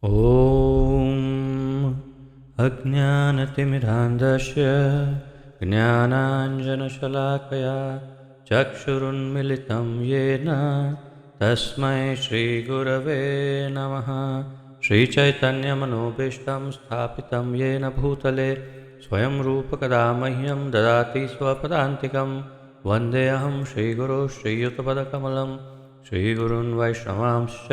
ॐ अज्ञानतिमिरान्धस्य ज्ञानाञ्जनशलाकया चक्षुरुन्मिलितं येन तस्मै श्रीगुरवे नमः। श्रीचैतन्यमनोभीष्टं स्थापितं येन भूतले स्वयं रूपकदा मह्यं ददाति स्वपदान्तिकं। वन्देऽहं श्रीगुरो श्रीयुतपदकमलं श्रीगुरून् वैष्णवांश्च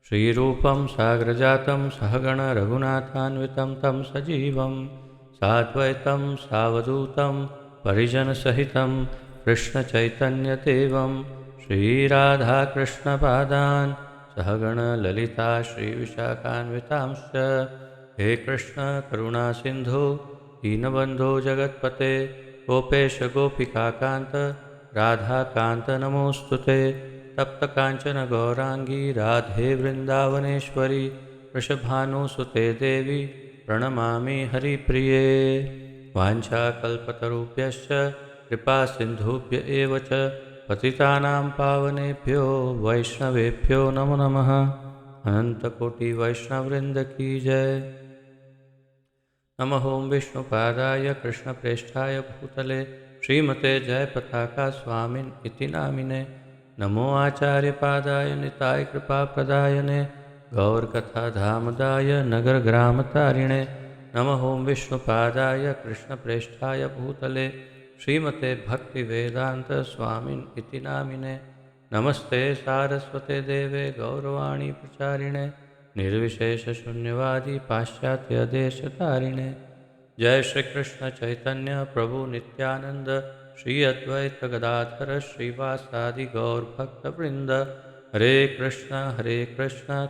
श्रीरूपं साग्रजातं सहगण रघुनाथान्वितं तं सजीवं साद्वैतं सावधूतं परिजनसहितं कृष्णचैतन्यदेवं श्रीराधाकृष्णपादान् सहगण ललिता श्रीविशाखान्वितांश्च। हे कृष्ण करुणा सिन्धु दीनबन्धो जगत्पते गोपेश गोपिकान्त राधाकान्त नमोऽस्तुते। तप्त कांचन गौरांगी राधे वृंदावनेश्वरी वृषभानुसुते देवी प्रणमामि हरिप्रिये। वाञ्छाकल्पतरुभ्यश्च कृपा सिन्धुभ्य एव च पतितानां पावनेभ्यो वैष्णवेभ्यो नमो नमः। अनंतकोटि वैष्णववृंद की जय। नमः ओं विष्णुपादाय कृष्णप्रेष्ठाय भूतले श्रीमते जयपताका स्वामिन् इति नामिने। नमो आचार्यपादाय निताय कृपाप्रदायने गौरकथाधामदाय नगरग्रामतारिणे। नमः ओं विष्णुपादाय कृष्णप्रेष्ठाय भूतले श्रीमते भक्तिवेदान्तस्वामिन् इति नामिने। नमस्ते सारस्वते देवे गौरवाणी प्रचारिणे निर्विशेषशून्यवादी पाश्चात्यदेशतारिणे। जय श्री कृष्ण चैतन्य प्रभु नित्यानंद श्री अद्वैत गदाधर श्रीवासादि गौर भक्तवृंद। हरे कृष्ण कृष्ण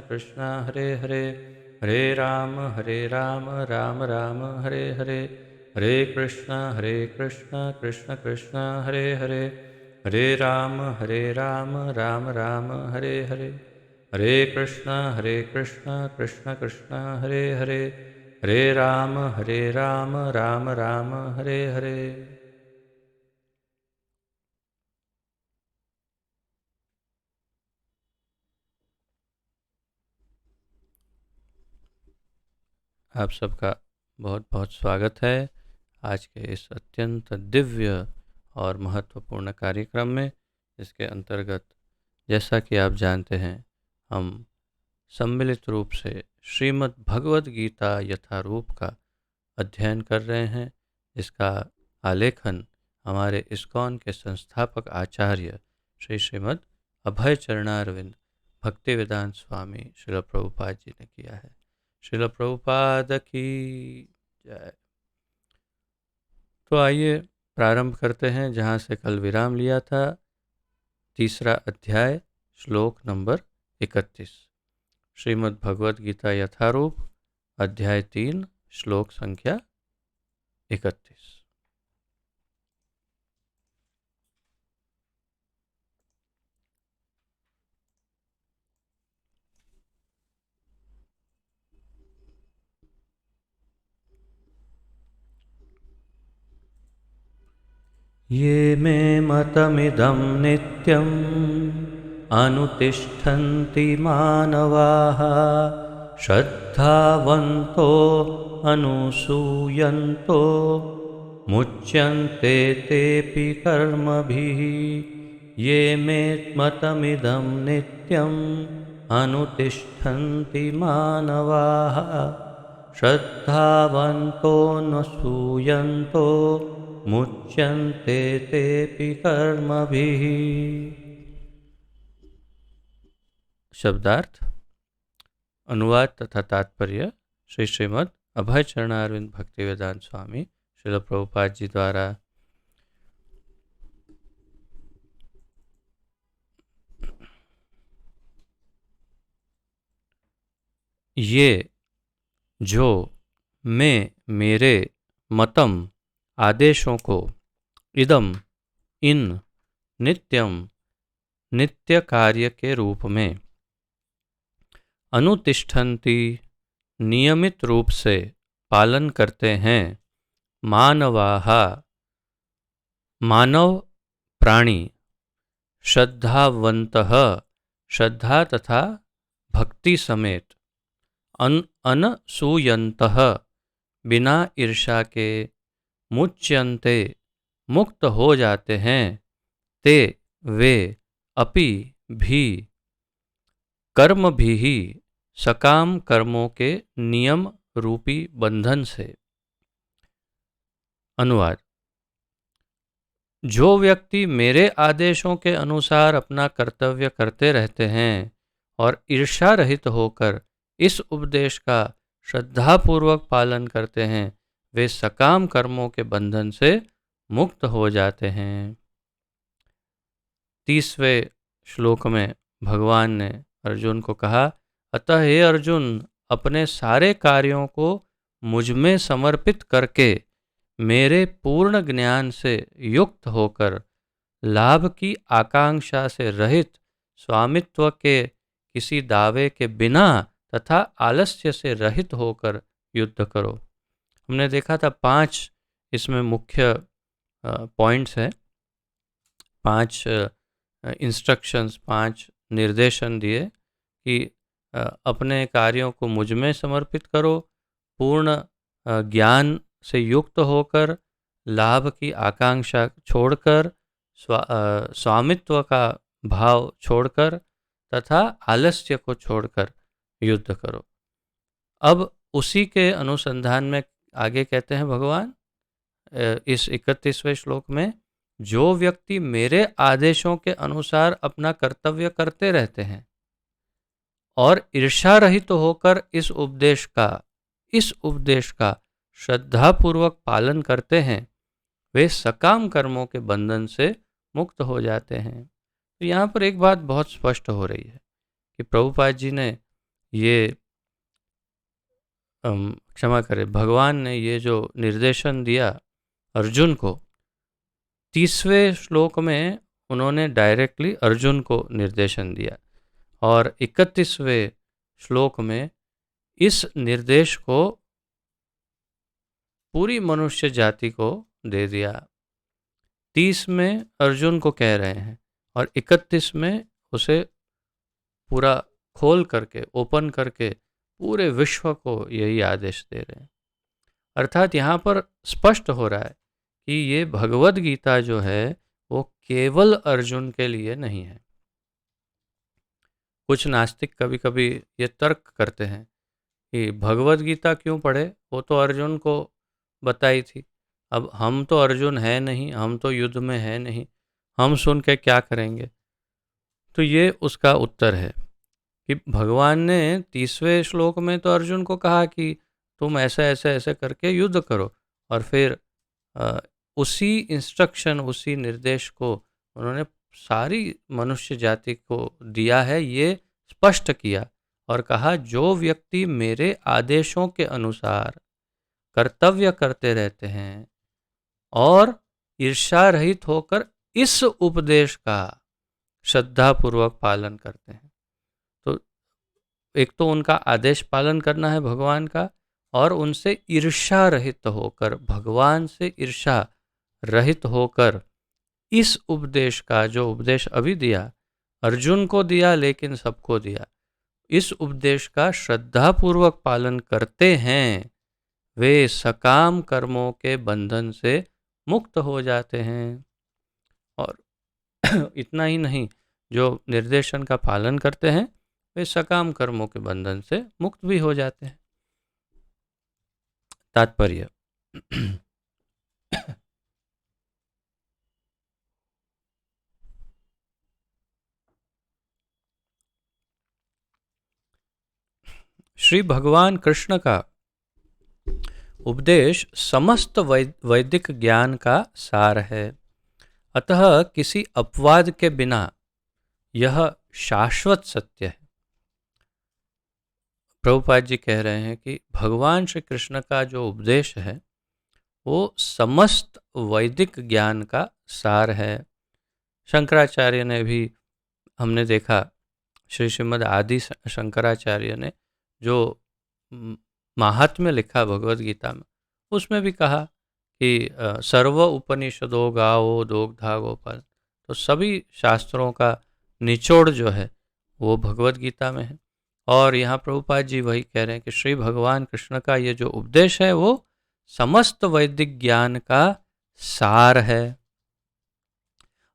कृष्ण हरे हरे हरे राम राम राम हरे हरे। हरे कृष्ण कृष्ण कृष्ण हरे हरे हरे राम राम राम हरे हरे। हरे कृष्ण कृष्ण कृष्ण हरे हरे हरे राम राम राम हरे हरे। आप सबका बहुत बहुत स्वागत है आज के इस अत्यंत दिव्य और महत्वपूर्ण कार्यक्रम में, इसके अंतर्गत जैसा कि आप जानते हैं हम सम्मिलित रूप से श्रीमद् भगवद गीता यथारूप का अध्ययन कर रहे हैं। इसका आलेखन हमारे इस्कॉन के संस्थापक आचार्य श्रीमद् अभय चरणारविंद भक्तिवेदांत स्वामी श्रील प्रभुपाद जी ने किया है। श्रील प्रभुपाद की जय। तो आइए प्रारंभ करते हैं जहाँ से कल विराम लिया था। तीसरा अध्याय श्लोक नंबर 31 श्रीमद् भगवद गीता यथारूप अध्याय 3 श्लोक संख्या 31। ये मे मतमिदं नित्यम् अनुतिष्ठन्ति मानवाः श्रद्धावन्तो अनुसूयन्तो मुच्यन्ते तेऽपि कर्मभिः। ये मे मतमिदं नित्यम् अनुतिष्ठन्ति मानवाः श्रद्धावन्तो अनुसूयन्तो मुच्यन्ते तेऽपि कर्मभिः। शब्दार्थ, अनुवाद तथा तात्पर्य श्री श्रीमद् अभय चरणारविंद भक्तिवेदांत स्वामी श्रील प्रभुपाद जी द्वारा ये जो मैं मेरे मतम आदेशों को इदम इन नित्यम नित्य कार्य के रूप में अनुतिष्ठन्ति नियमित रूप से पालन करते हैं मानवाः मानव प्राणी श्रद्धावंतः श्रद्धा तथा भक्ति समेत अनसूयन्तः बिना ईर्षा के मुच्यन्ते मुक्त हो जाते हैं। ते वे अपि भी कर्म भी ही सकाम कर्मों के नियम रूपी बंधन से। अनुवाद: जो व्यक्ति मेरे आदेशों के अनुसार अपना कर्तव्य करते रहते हैं और ईर्ष्या रहित होकर इस उपदेश का श्रद्धापूर्वक पालन करते हैं, वे सकाम कर्मों के बंधन से मुक्त हो जाते हैं। 30वें श्लोक में भगवान ने अर्जुन को कहा, अतः हे अर्जुन, अपने सारे कार्यों को मुझ में समर्पित करके मेरे पूर्ण ज्ञान से युक्त होकर लाभ की आकांक्षा से रहित स्वामित्व के किसी दावे के बिना तथा आलस्य से रहित होकर युद्ध करो। हमने देखा था 5 इसमें मुख्य पॉइंट्स हैं, 5 इंस्ट्रक्शंस, 5 निर्देशन दिए कि अपने कार्यों को मुझ में समर्पित करो, पूर्ण ज्ञान से युक्त होकर, लाभ की आकांक्षा छोड़कर, स्वामित्व का भाव छोड़कर तथा आलस्य को छोड़कर युद्ध करो। अब उसी के अनुसंधान में आगे कहते हैं भगवान इस 31वें श्लोक में, जो व्यक्ति मेरे आदेशों के अनुसार अपना कर्तव्य करते रहते हैं और ईर्ष्या रहित होकर इस उपदेश का श्रद्धापूर्वक पालन करते हैं, वे सकाम कर्मों के बंधन से मुक्त हो जाते हैं। तो यहाँ पर एक बात बहुत स्पष्ट हो रही है कि प्रभुपाद जी ने ये क्षमा करें, भगवान ने ये जो निर्देशन दिया अर्जुन को, 30वें श्लोक में उन्होंने डायरेक्टली अर्जुन को निर्देशन दिया और 31वें श्लोक में इस निर्देश को पूरी मनुष्य जाति को दे दिया। 30 में अर्जुन को कह रहे हैं और 31 में उसे पूरा खोल करके, ओपन करके पूरे विश्व को यही आदेश दे रहे हैं। अर्थात यहाँ पर स्पष्ट हो रहा है कि ये भगवद गीता जो है वो केवल अर्जुन के लिए नहीं है। कुछ नास्तिक कभी कभी ये तर्क करते हैं कि भगवद गीता क्यों पढ़े, वो तो अर्जुन को बताई थी, अब हम तो अर्जुन है नहीं, हम तो युद्ध में है नहीं, हम सुन के क्या करेंगे। तो ये उसका उत्तर है कि भगवान ने 30वें श्लोक में तो अर्जुन को कहा कि तुम ऐसे ऐसे ऐसे करके युद्ध करो, और फिर उसी इंस्ट्रक्शन, उसी निर्देश को उन्होंने सारी मनुष्य जाति को दिया है, ये स्पष्ट किया और कहा, जो व्यक्ति मेरे आदेशों के अनुसार कर्तव्य करते रहते हैं और ईर्ष्या रहित होकर इस उपदेश का श्रद्धापूर्वक पालन करते हैं। तो एक तो उनका आदेश पालन करना है भगवान का, और उनसे ईर्ष्या रहित होकर, भगवान से ईर्ष्या रहित होकर इस उपदेश का, जो उपदेश अभी दिया, अर्जुन को दिया लेकिन सबको दिया, इस उपदेश का श्रद्धापूर्वक पालन करते हैं, वे सकाम कर्मों के बंधन से मुक्त हो जाते हैं। और इतना ही नहीं, जो निर्देशन का पालन करते हैं वे सकाम कर्मों के बंधन से मुक्त भी हो जाते हैं। तात्पर्य श्री भगवान कृष्ण का उपदेश समस्त वैदिक ज्ञान का सार है, अतः किसी अपवाद के बिना यह शाश्वत सत्य है। प्रभुपाद जी कह रहे हैं कि भगवान श्री कृष्ण का जो उपदेश है वो समस्त वैदिक ज्ञान का सार है। शंकराचार्य ने भी, हमने देखा श्री श्रीमद् आदि शंकराचार्य ने जो महात्म्य लिखा भगवद गीता में, उसमें भी कहा कि सर्व उपनिषदों गावो दोग्धा गोपाल, तो सभी शास्त्रों का निचोड़ जो है वो भगवद गीता में है। और यहाँ प्रभुपाद जी वही कह रहे हैं कि श्री भगवान कृष्ण का ये जो उपदेश है वो समस्त वैदिक ज्ञान का सार है।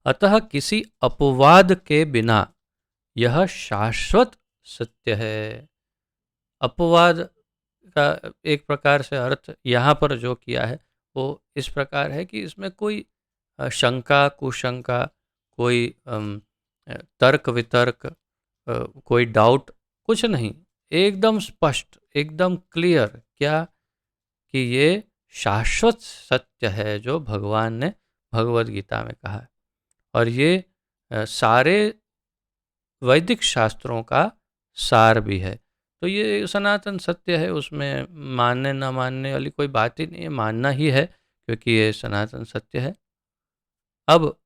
अतः किसी अपवाद के बिना यह शाश्वत सत्य है। अपवाद का एक प्रकार से अर्थ यहाँ पर जो किया है वो इस प्रकार है कि इसमें कोई शंका कुशंका, कोई तर्क वितर्क, कोई डाउट कुछ नहीं, एकदम स्पष्ट, एकदम क्लियर। क्या कि ये शाश्वत सत्य है जो भगवान ने भगवद गीता में कहा है, और ये सारे वैदिक शास्त्रों का सार भी है। तो ये सनातन सत्य है, उसमें मानने ना मानने वाली कोई बात ही नहीं है, मानना ही है क्योंकि ये सनातन सत्य है। अब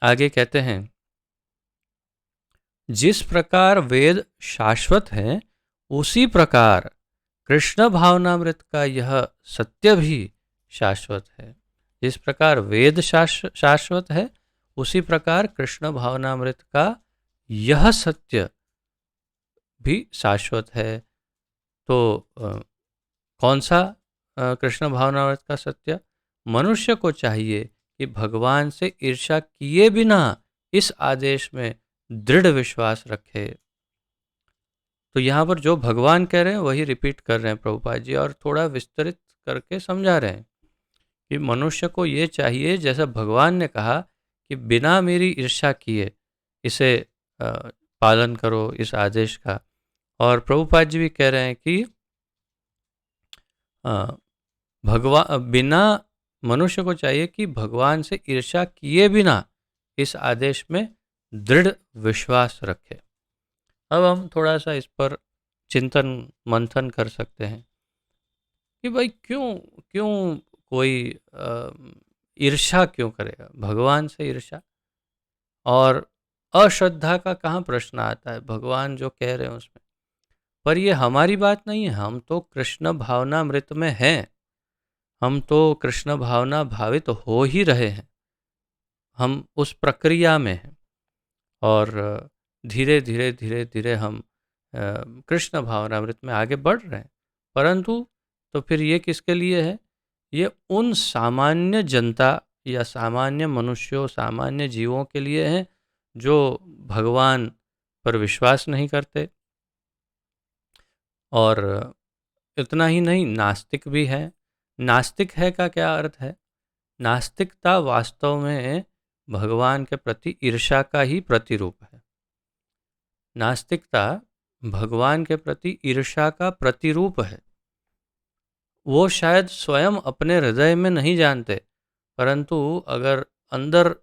आगे कहते हैं, जिस प्रकार वेद शाश्वत है उसी प्रकार कृष्ण भावनामृत का यह सत्य भी शाश्वत है। जिस प्रकार वेद शाश्वत है उसी प्रकार कृष्ण भावनामृत का यह सत्य भी शाश्वत है। तो कौन सा कृष्ण भावनामृत का सत्य? मनुष्य को चाहिए कि भगवान से ईर्ष्या किए बिना इस आदेश में दृढ़ विश्वास रखे। तो यहाँ पर जो भगवान कह रहे हैं वही रिपीट कर रहे हैं प्रभुपाद जी, और थोड़ा विस्तृत करके समझा रहे हैं कि मनुष्य को ये चाहिए, जैसा भगवान ने कहा कि बिना मेरी ईर्ष्या किए इसे पालन करो, इस आदेश का। और प्रभुपाद जी भी कह रहे हैं कि बिना मनुष्य को चाहिए कि भगवान से ईर्ष्या किए बिना इस आदेश में दृढ़ विश्वास रखे। अब हम थोड़ा सा इस पर चिंतन मंथन कर सकते हैं कि भाई क्यों क्यों कोई ईर्ष्या क्यों करेगा, भगवान से ईर्ष्या? और अश्रद्धा का कहाँ प्रश्न आता है भगवान जो कह रहे हैं उसमें? पर ये हमारी बात नहीं है, हम तो कृष्ण भावनामृत में हैं, हम तो कृष्ण भावना भावित तो हो ही रहे हैं, हम उस प्रक्रिया में हैं, और धीरे धीरे धीरे धीरे हम कृष्ण भावनामृत में आगे बढ़ रहे हैं। परंतु तो फिर ये किसके लिए है? ये उन सामान्य जनता या सामान्य मनुष्यों, सामान्य जीवों के लिए है जो भगवान पर विश्वास नहीं करते। और इतना ही नहीं, नास्तिक भी है। नास्तिक है का क्या अर्थ है? नास्तिकता वास्तव में भगवान के प्रति ईर्ष्या का ही प्रतिरूप है। नास्तिकता भगवान के प्रति ईर्ष्या का प्रतिरूप है। वो शायद स्वयं अपने हृदय में नहीं जानते, परंतु अगर अंदर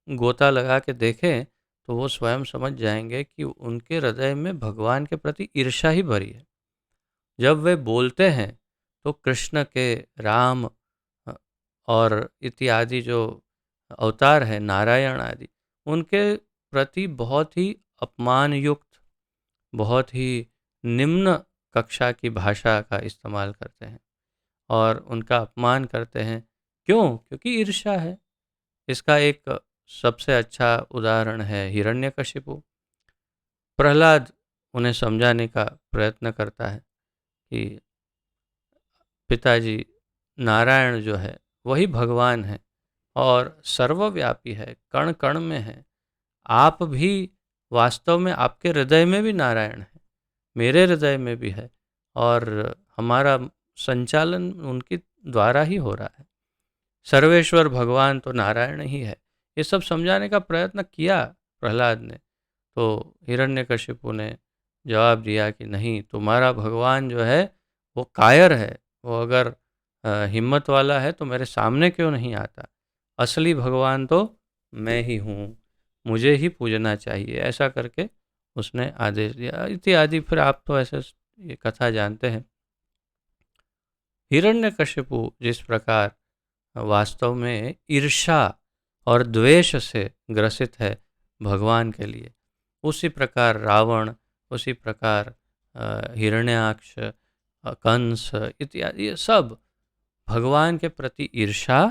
गोता लगा के देखें तो वो स्वयं समझ जाएंगे कि उनके हृदय में भगवान के प्रति ईर्ष्या ही भरी है। जब वे बोलते हैं तो कृष्ण के, राम और इत्यादि जो अवतार है, नारायण आदि, उनके प्रति बहुत ही अपमान युक्त, बहुत ही निम्न कक्षा की भाषा का इस्तेमाल करते हैं और उनका अपमान करते हैं। क्यों? क्योंकि ईर्ष्या है। इसका एक सबसे अच्छा उदाहरण है हिरण्यकशिपु। प्रहलाद उन्हें समझाने का प्रयत्न करता है कि पिताजी, नारायण जो है वही भगवान है और सर्वव्यापी है, कण कण में है। आप भी वास्तव में, आपके हृदय में भी नारायण है, मेरे हृदय में भी है, और हमारा संचालन उनके द्वारा ही हो रहा है। सर्वेश्वर भगवान तो नारायण ही है। ये सब समझाने का प्रयत्न किया प्रहलाद ने, तो हिरण्यकशिपु ने जवाब दिया कि नहीं, तुम्हारा भगवान जो है वो कायर है, वो अगर हिम्मत वाला है तो मेरे सामने क्यों नहीं आता? असली भगवान तो मैं ही हूँ, मुझे ही पूजना चाहिए, ऐसा करके उसने आदेश दिया इत्यादि। फिर आप तो ऐसे ये कथा जानते हैं। हिरण्यकशिपु जिस प्रकार वास्तव में ईर्ष्या और द्वेष से ग्रसित है भगवान के लिए, उसी प्रकार रावण, उसी प्रकार हिरण्याक्ष, कंस इत्यादि, ये सब भगवान के प्रति ईर्ष्या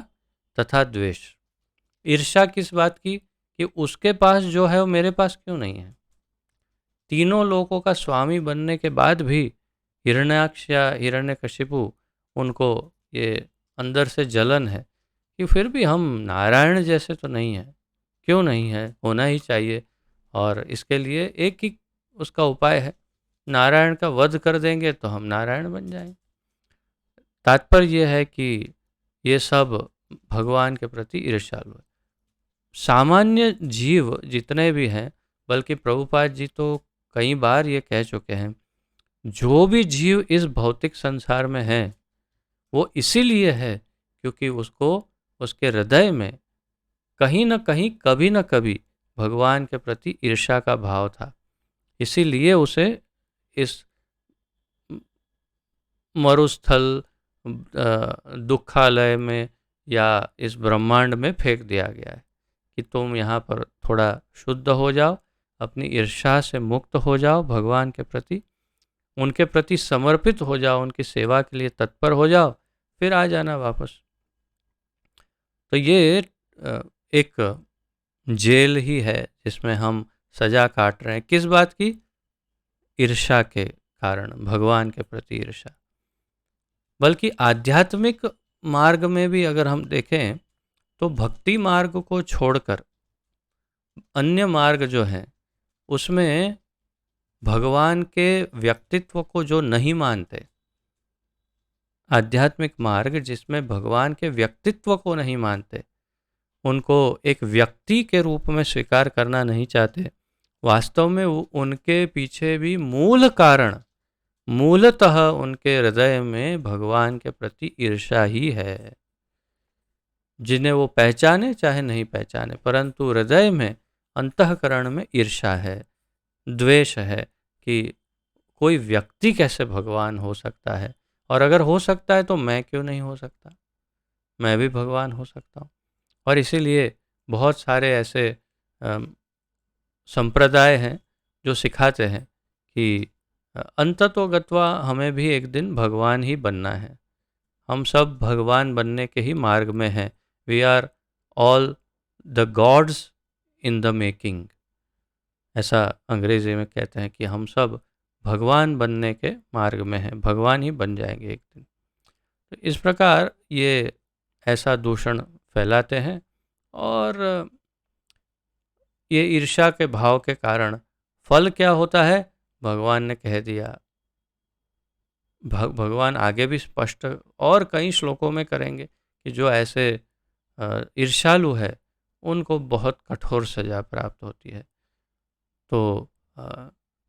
तथा द्वेष। ईर्ष्या किस बात की? कि उसके पास जो है वो मेरे पास क्यों नहीं है। तीनों लोकों का स्वामी बनने के बाद भी हिरण्याक्ष या हिरण्यकशिपु उनको ये अंदर से जलन है कि फिर भी हम नारायण जैसे तो नहीं हैं, क्यों नहीं है, होना ही चाहिए। और इसके लिए एक ही उसका उपाय है, नारायण का वध कर देंगे तो हम नारायण बन जाएंगे। तात्पर्य यह है कि ये सब भगवान के प्रति ईर्ष्यालु है। सामान्य जीव जितने भी हैं, बल्कि प्रभुपाद जी तो कई बार ये कह चुके हैं, जो भी जीव इस भौतिक संसार में है वो इसीलिए है क्योंकि उसको उसके हृदय में कहीं न कहीं कभी न कभी भगवान के प्रति ईर्ष्या का भाव था। इसीलिए उसे इस मरुस्थल दुखालय में या इस ब्रह्मांड में फेंक दिया गया है कि तुम यहाँ पर थोड़ा शुद्ध हो जाओ, अपनी ईर्ष्या से मुक्त हो जाओ, भगवान के प्रति उनके प्रति समर्पित हो जाओ, उनकी सेवा के लिए तत्पर हो जाओ, फिर आ जाना वापस। तो ये एक जेल ही है जिसमें हम सजा काट रहे हैं। किस बात की? ईर्ष्या के कारण, भगवान के प्रति ईर्ष्या। बल्कि आध्यात्मिक मार्ग में भी अगर हम देखें तो भक्ति मार्ग को छोड़कर अन्य मार्ग जो हैं उसमें भगवान के व्यक्तित्व को जो नहीं मानते, आध्यात्मिक मार्ग जिसमें भगवान के व्यक्तित्व को नहीं मानते, उनको एक व्यक्ति के रूप में स्वीकार करना नहीं चाहते, वास्तव में उनके पीछे भी मूल कारण, मूलतः उनके हृदय में भगवान के प्रति ईर्ष्या ही है। जिन्हें वो पहचाने चाहे नहीं पहचाने, परंतु हृदय में, अंतःकरण में ईर्ष्या है, द्वेष है कि कोई व्यक्ति कैसे भगवान हो सकता है, और अगर हो सकता है तो मैं क्यों नहीं हो सकता, मैं भी भगवान हो सकता हूँ। और इसीलिए बहुत सारे ऐसे संप्रदाय हैं जो सिखाते हैं कि अंततोगत्वा हमें भी एक दिन भगवान ही बनना है, हम सब भगवान बनने के ही मार्ग में हैं। We are all the gods in the making, ऐसा अंग्रेजी में कहते हैं कि हम सब भगवान बनने के मार्ग में हैं, भगवान ही बन जाएंगे एक दिन। तो इस प्रकार ये ऐसा दूषण फैलाते हैं और ये ईर्ष्या के भाव के कारण फल क्या होता है भगवान ने कह दिया। भगवान आगे भी स्पष्ट और कई श्लोकों में करेंगे कि जो ऐसे ईर्ष्यालु है उनको बहुत कठोर सजा प्राप्त होती है। तो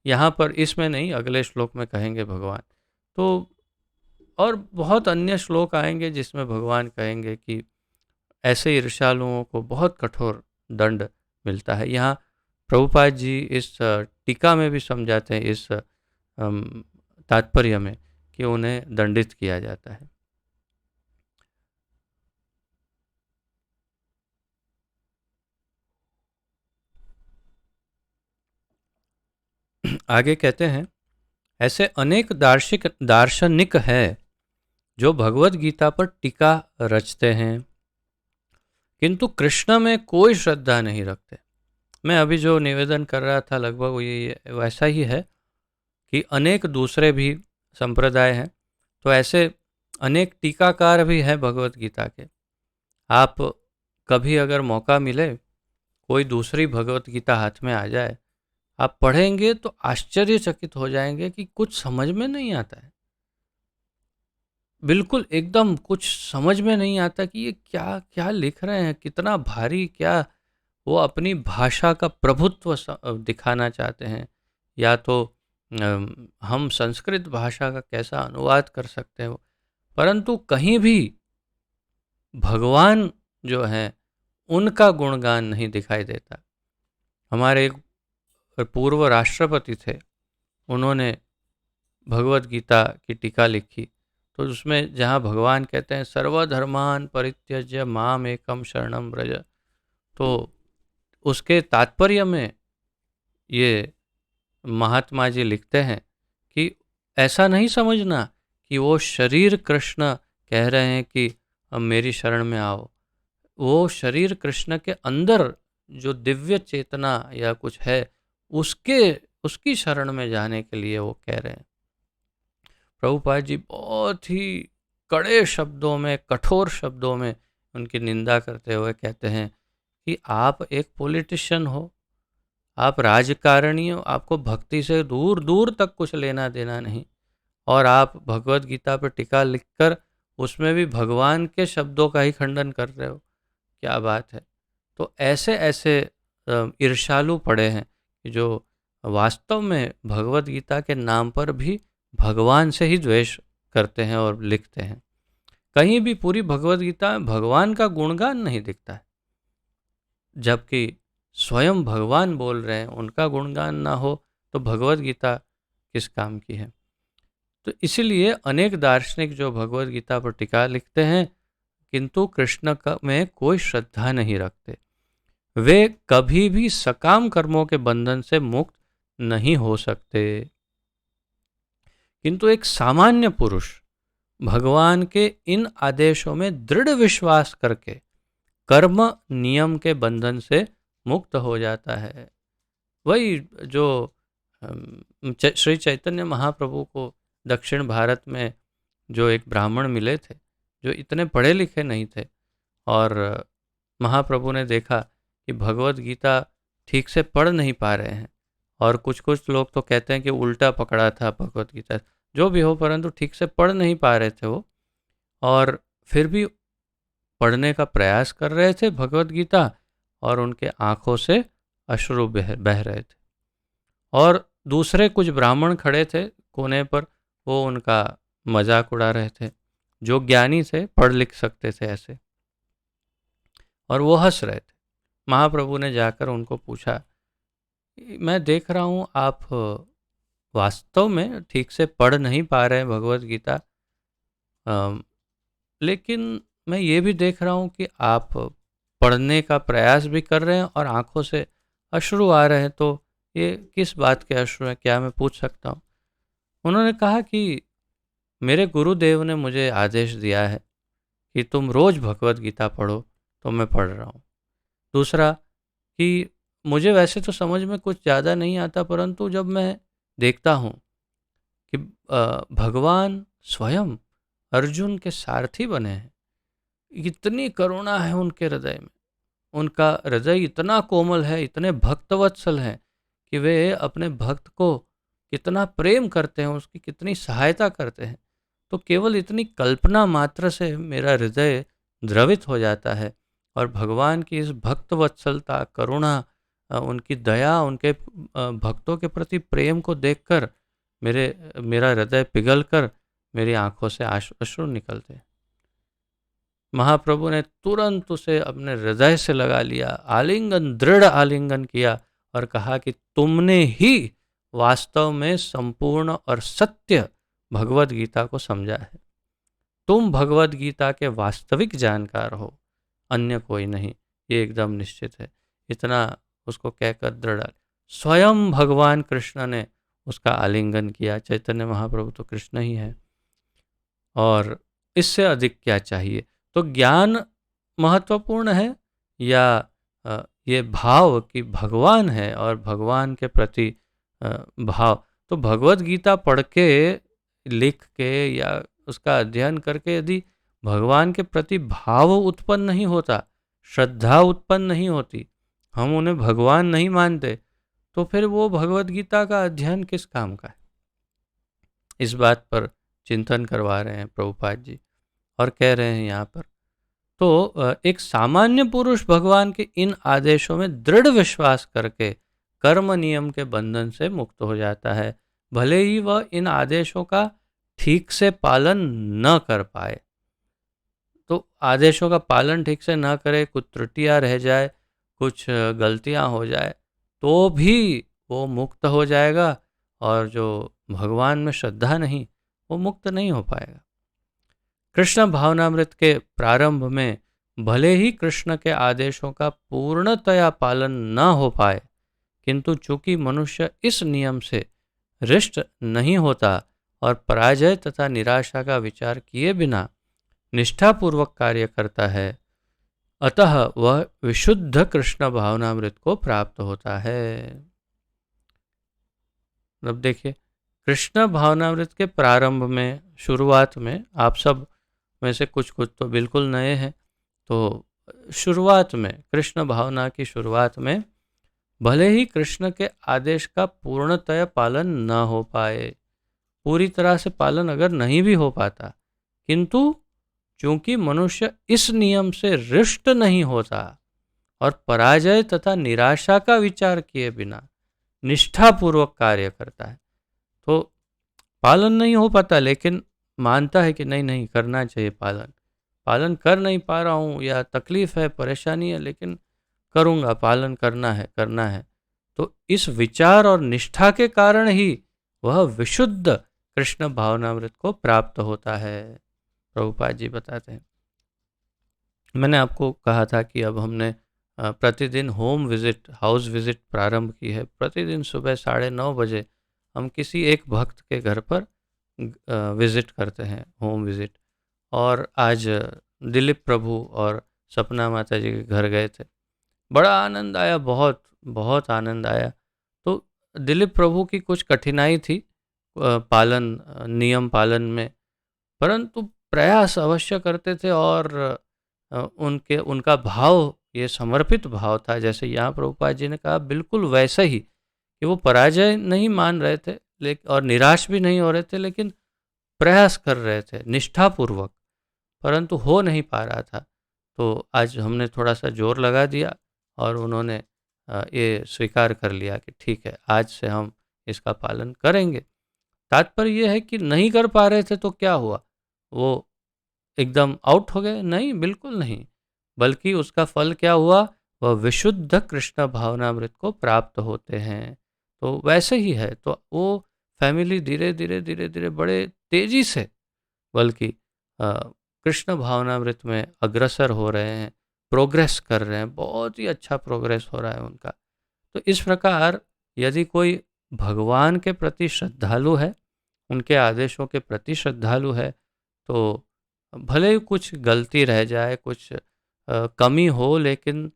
यहाँ पर इसमें नहीं, अगले श्लोक में कहेंगे भगवान। तो और बहुत अन्य श्लोक आएंगे जिसमें भगवान कहेंगे कि ऐसे ईर्ष्यालुओं को बहुत कठोर दंड मिलता है। यहाँ प्रभुपाद जी इस टीका में भी समझाते हैं, इस तात्पर्य में, कि उन्हें दंडित किया जाता है। आगे कहते हैं, ऐसे अनेक दार्शनिक हैं जो भगवत गीता पर टीका रचते हैं किंतु कृष्ण में कोई श्रद्धा नहीं रखते। मैं अभी जो निवेदन कर रहा था लगभग ये वैसा ही है कि अनेक दूसरे भी संप्रदाय हैं, तो ऐसे अनेक टीकाकार भी हैं भगवत गीता के। आप कभी अगर मौका मिले, कोई दूसरी भगवत गीता हाथ में आ जाए, आप पढ़ेंगे तो आश्चर्यचकित हो जाएंगे कि कुछ समझ में नहीं आता है, बिल्कुल एकदम कुछ समझ में नहीं आता कि ये क्या क्या लिख रहे हैं, कितना भारी, क्या वो अपनी भाषा का प्रभुत्व दिखाना चाहते हैं, या तो हम संस्कृत भाषा का कैसा अनुवाद कर सकते हैं, परंतु कहीं भी भगवान जो हैं उनका गुणगान नहीं दिखाई देता। हमारे एक पूर्व राष्ट्रपति थे, उन्होंने भगवत गीता की टीका लिखी, तो उसमें जहाँ भगवान कहते हैं सर्वधर्मान परित्यज्य माम एकम शरणम व्रज, तो उसके तात्पर्य में ये महात्मा जी लिखते हैं कि ऐसा नहीं समझना कि वो शरीर कृष्ण कह रहे हैं कि अब मेरी शरण में आओ। वो शरीर कृष्ण के अंदर जो दिव्य चेतना या कुछ है, उसके उसकी शरण में जाने के लिए वो कह रहे हैं। प्रभुपाद जी बहुत ही कड़े शब्दों में, कठोर शब्दों में उनकी निंदा करते हुए कहते हैं कि आप एक पॉलिटिशियन हो, आप राजकारणी हो, आपको भक्ति से दूर दूर तक कुछ लेना देना नहीं, और आप भगवत गीता पर टीका लिखकर उसमें भी भगवान के शब्दों का ही खंडन कर रहे हो। क्या बात है। तो ऐसे ऐसे ईर्ष्यालु पड़े हैं कि जो वास्तव में भगवत गीता के नाम पर भी भगवान से ही द्वेष करते हैं और लिखते हैं। कहीं भी पूरी भगवत गीता में भगवान का गुणगान नहीं दिखता है, जबकि स्वयं भगवान बोल रहे हैं उनका गुणगान ना हो तो भगवत गीता किस काम की है। तो इसीलिए अनेक दार्शनिक जो भगवत गीता पर टीका लिखते हैं किंतु कृष्ण का में कोई श्रद्धा नहीं रखते, वे कभी भी सकाम कर्मों के बंधन से मुक्त नहीं हो सकते। किंतु एक सामान्य पुरुष भगवान के इन आदेशों में दृढ़ विश्वास करके कर्म नियम के बंधन से मुक्त हो जाता है। वही जो श्री चैतन्य महाप्रभु को दक्षिण भारत में जो एक ब्राह्मण मिले थे, जो इतने पढ़े लिखे नहीं थे, और महाप्रभु ने देखा कि भगवत गीता ठीक से पढ़ नहीं पा रहे हैं, और कुछ कुछ लोग तो कहते हैं कि उल्टा पकड़ा था भगवत गीता, जो भी हो, परंतु ठीक से पढ़ नहीं पा रहे थे वो, और फिर भी पढ़ने का प्रयास कर रहे थे भगवत गीता, और उनके आंखों से अश्रु बह रहे थे। और दूसरे कुछ ब्राह्मण खड़े थे कोने पर, वो उनका मजाक उड़ा रहे थे, जो ज्ञानी थे, पढ़ लिख सकते थे ऐसे, और वो हंस रहे थे। महाप्रभु ने जाकर उनको पूछा, मैं देख रहा हूँ आप वास्तव में ठीक से पढ़ नहीं पा रहे हैं भगवत गीता, लेकिन मैं ये भी देख रहा हूँ कि आप पढ़ने का प्रयास भी कर रहे हैं और आंखों से अश्रु आ रहे हैं, तो ये किस बात के अश्रु हैं, क्या मैं पूछ सकता हूँ? उन्होंने कहा कि मेरे गुरुदेव ने मुझे आदेश दिया है कि तुम रोज़ भगवत गीता पढ़ो, तो मैं पढ़ रहा हूँ। दूसरा कि मुझे वैसे तो समझ में कुछ ज़्यादा नहीं आता, परंतु जब मैं देखता हूँ कि भगवान स्वयं अर्जुन के सारथी बने हैं, इतनी करुणा है उनके हृदय में, उनका हृदय इतना कोमल है, इतने भक्तवत्सल हैं कि वे अपने भक्त को कितना प्रेम करते हैं, उसकी कितनी सहायता करते हैं। तो केवल इतनी कल्पना मात्र से मेरा हृदय द्रवित हो जाता है, और भगवान की इस भक्तवत्सलता, करुणा, उनकी दया, उनके भक्तों के प्रति प्रेम को देखकर मेरा हृदय पिघलकर मेरी आंखों से अश्रु निकलते हैं। महाप्रभु ने तुरंत उसे अपने हृदय से लगा लिया, आलिंगन, दृढ़ आलिंगन किया, और कहा कि तुमने ही वास्तव में संपूर्ण और सत्य भगवत गीता को समझा है। तुम भगवत गीता के वास्तविक जानकार हो, अन्य कोई नहीं, ये एकदम निश्चित है। इतना उसको कहकर दृढ़, स्वयं भगवान कृष्ण ने उसका आलिंगन किया। चैतन्य महाप्रभु तो कृष्ण ही है, और इससे अधिक क्या चाहिए। तो ज्ञान महत्वपूर्ण है या ये भाव कि भगवान है और भगवान के प्रति भाव। तो भगवत गीता पढ़ के, लिख के या उसका अध्ययन करके यदि भगवान के प्रति भाव उत्पन्न नहीं होता, श्रद्धा उत्पन्न नहीं होती, हम उन्हें भगवान नहीं मानते, तो फिर वो भगवत गीता का अध्ययन किस काम का है। इस बात पर चिंतन करवा रहे हैं प्रभुपाद जी, और कह रहे हैं यहाँ पर, तो एक सामान्य पुरुष भगवान के इन आदेशों में दृढ़ विश्वास करके कर्म नियम के बंधन से मुक्त हो जाता है, भले ही वह इन आदेशों का ठीक से पालन न कर पाए। तो आदेशों का पालन ठीक से न करे, कुछ त्रुटियां रह जाए, कुछ गलतियां हो जाए, तो भी वो मुक्त हो जाएगा, और जो भगवान में श्रद्धा नहीं, वो मुक्त नहीं हो पाएगा। कृष्ण भावनामृत के प्रारंभ में भले ही कृष्ण के आदेशों का पूर्णतया पालन न हो पाए, किंतु चूंकि मनुष्य इस नियम से हृष्ट नहीं होता और पराजय तथा निराशा का विचार किए बिना निष्ठापूर्वक कार्य करता है, अतः वह विशुद्ध कृष्ण भावनामृत को प्राप्त होता है। अब देखिए, कृष्ण भावनामृत के प्रारंभ में, शुरुआत में, आप सब में से कुछ कुछ तो बिल्कुल नए हैं, तो शुरुआत में, कृष्ण भावना की शुरुआत में, भले ही कृष्ण के आदेश का पूर्णतः पालन न हो पाए, पूरी तरह से पालन अगर नहीं भी हो पाता, किंतु चूंकि मनुष्य इस नियम से रुष्ट नहीं होता और पराजय तथा निराशा का विचार किए बिना निष्ठापूर्वक कार्य करता है, तो पालन नहीं हो पाता लेकिन मानता है कि नहीं नहीं करना चाहिए पालन, पालन कर नहीं पा रहा हूँ या तकलीफ है, परेशानी है, लेकिन करूँगा, पालन करना है, करना है। तो इस विचार और निष्ठा के कारण ही वह विशुद्ध कृष्ण भावनामृत को प्राप्त होता है। प्रभुपाद जी बताते हैं, मैंने आपको कहा था कि अब हमने प्रतिदिन होम विजिट, हाउस विजिट प्रारंभ की है। प्रतिदिन सुबह 9:30 बजे हम किसी एक भक्त के घर पर विजिट करते हैं, होम विजिट। और आज दिलीप प्रभु और सपना माता जी के घर गए थे, बड़ा आनंद आया, बहुत बहुत आनंद आया। तो दिलीप प्रभु की कुछ कठिनाई थी नियम पालन में, परंतु प्रयास अवश्य करते थे और उनका भाव, ये समर्पित भाव था, जैसे यहाँ प्रभुपाद जी ने कहा, बिल्कुल वैसे ही कि वो पराजय नहीं मान रहे थे लेकिन और निराश भी नहीं हो रहे थे, लेकिन प्रयास कर रहे थे निष्ठापूर्वक, परंतु हो नहीं पा रहा था। तो आज हमने थोड़ा सा जोर लगा दिया और उन्होंने ये स्वीकार कर लिया कि ठीक है, आज से हम इसका पालन करेंगे। तात्पर्य ये है कि नहीं कर पा रहे थे तो क्या हुआ, वो एकदम आउट हो गए? नहीं, बिल्कुल नहीं, बल्कि उसका फल क्या हुआ, वह विशुद्ध कृष्ण भावनामृत को प्राप्त होते हैं। तो वैसे ही है, तो वो फैमिली धीरे धीरे धीरे धीरे बड़े तेजी से, बल्कि कृष्ण भावनामृत में अग्रसर हो रहे हैं, प्रोग्रेस कर रहे हैं, बहुत ही अच्छा प्रोग्रेस हो रहा है उनका। तो इस प्रकार यदि कोई भगवान के प्रति श्रद्धालु है, उनके आदेशों के प्रति श्रद्धालु है, तो भले ही कुछ गलती रह जाए, कुछ कमी हो, लेकिन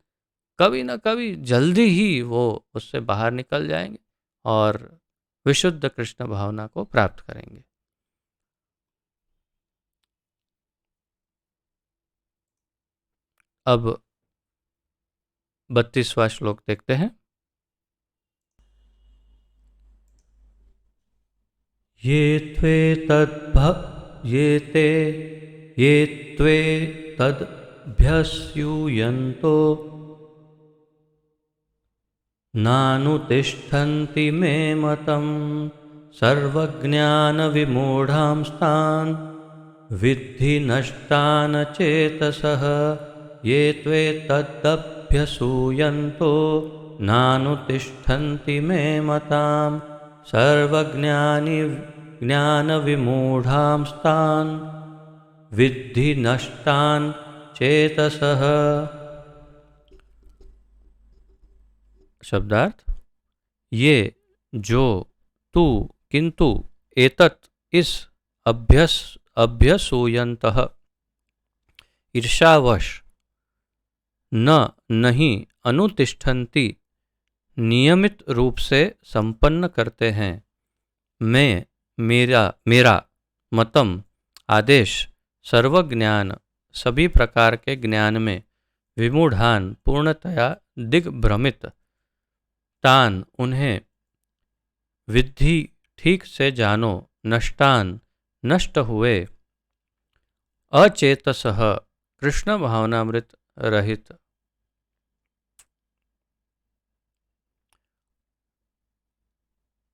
कभी ना कभी जल्दी ही वो उससे बाहर निकल जाएंगे और विशुद्ध कृष्ण भावना को प्राप्त करेंगे। अब 32वां श्लोक देखते हैं। ये त्वे तदभ्यस्यूयन्तो नानुतिष्ठन्ति मे मतं सर्वज्ञानविमूढांस्तान् विद्धि नष्टान् चेतसः। ये त्वे तदभ्यसूयन्तो नानुतिष्ठन्ति मे मतां ज्ञानविमूढांस्तान् विद्धि नष्टान् चेतसः। शब्दार्थ, ये, जो, तू, किंतु, एतत्, इस, अभ्यसूयन्तः, ईर्षावश, न, नहीं, अनुतिष्ठन्ति, नियमित रूप से संपन्न करते हैं, मैं, मेरा, मतम, आदेश, सर्वज्ञान, सभी प्रकार के ज्ञान में, विमूढ़ान, पूर्णतया दिग्भ्रमित, तान, उन्हें, विद्धि, ठीक से जानो, नष्टान, नष्ट हुए, अचेतसः, कृष्ण भावनामृत रहित।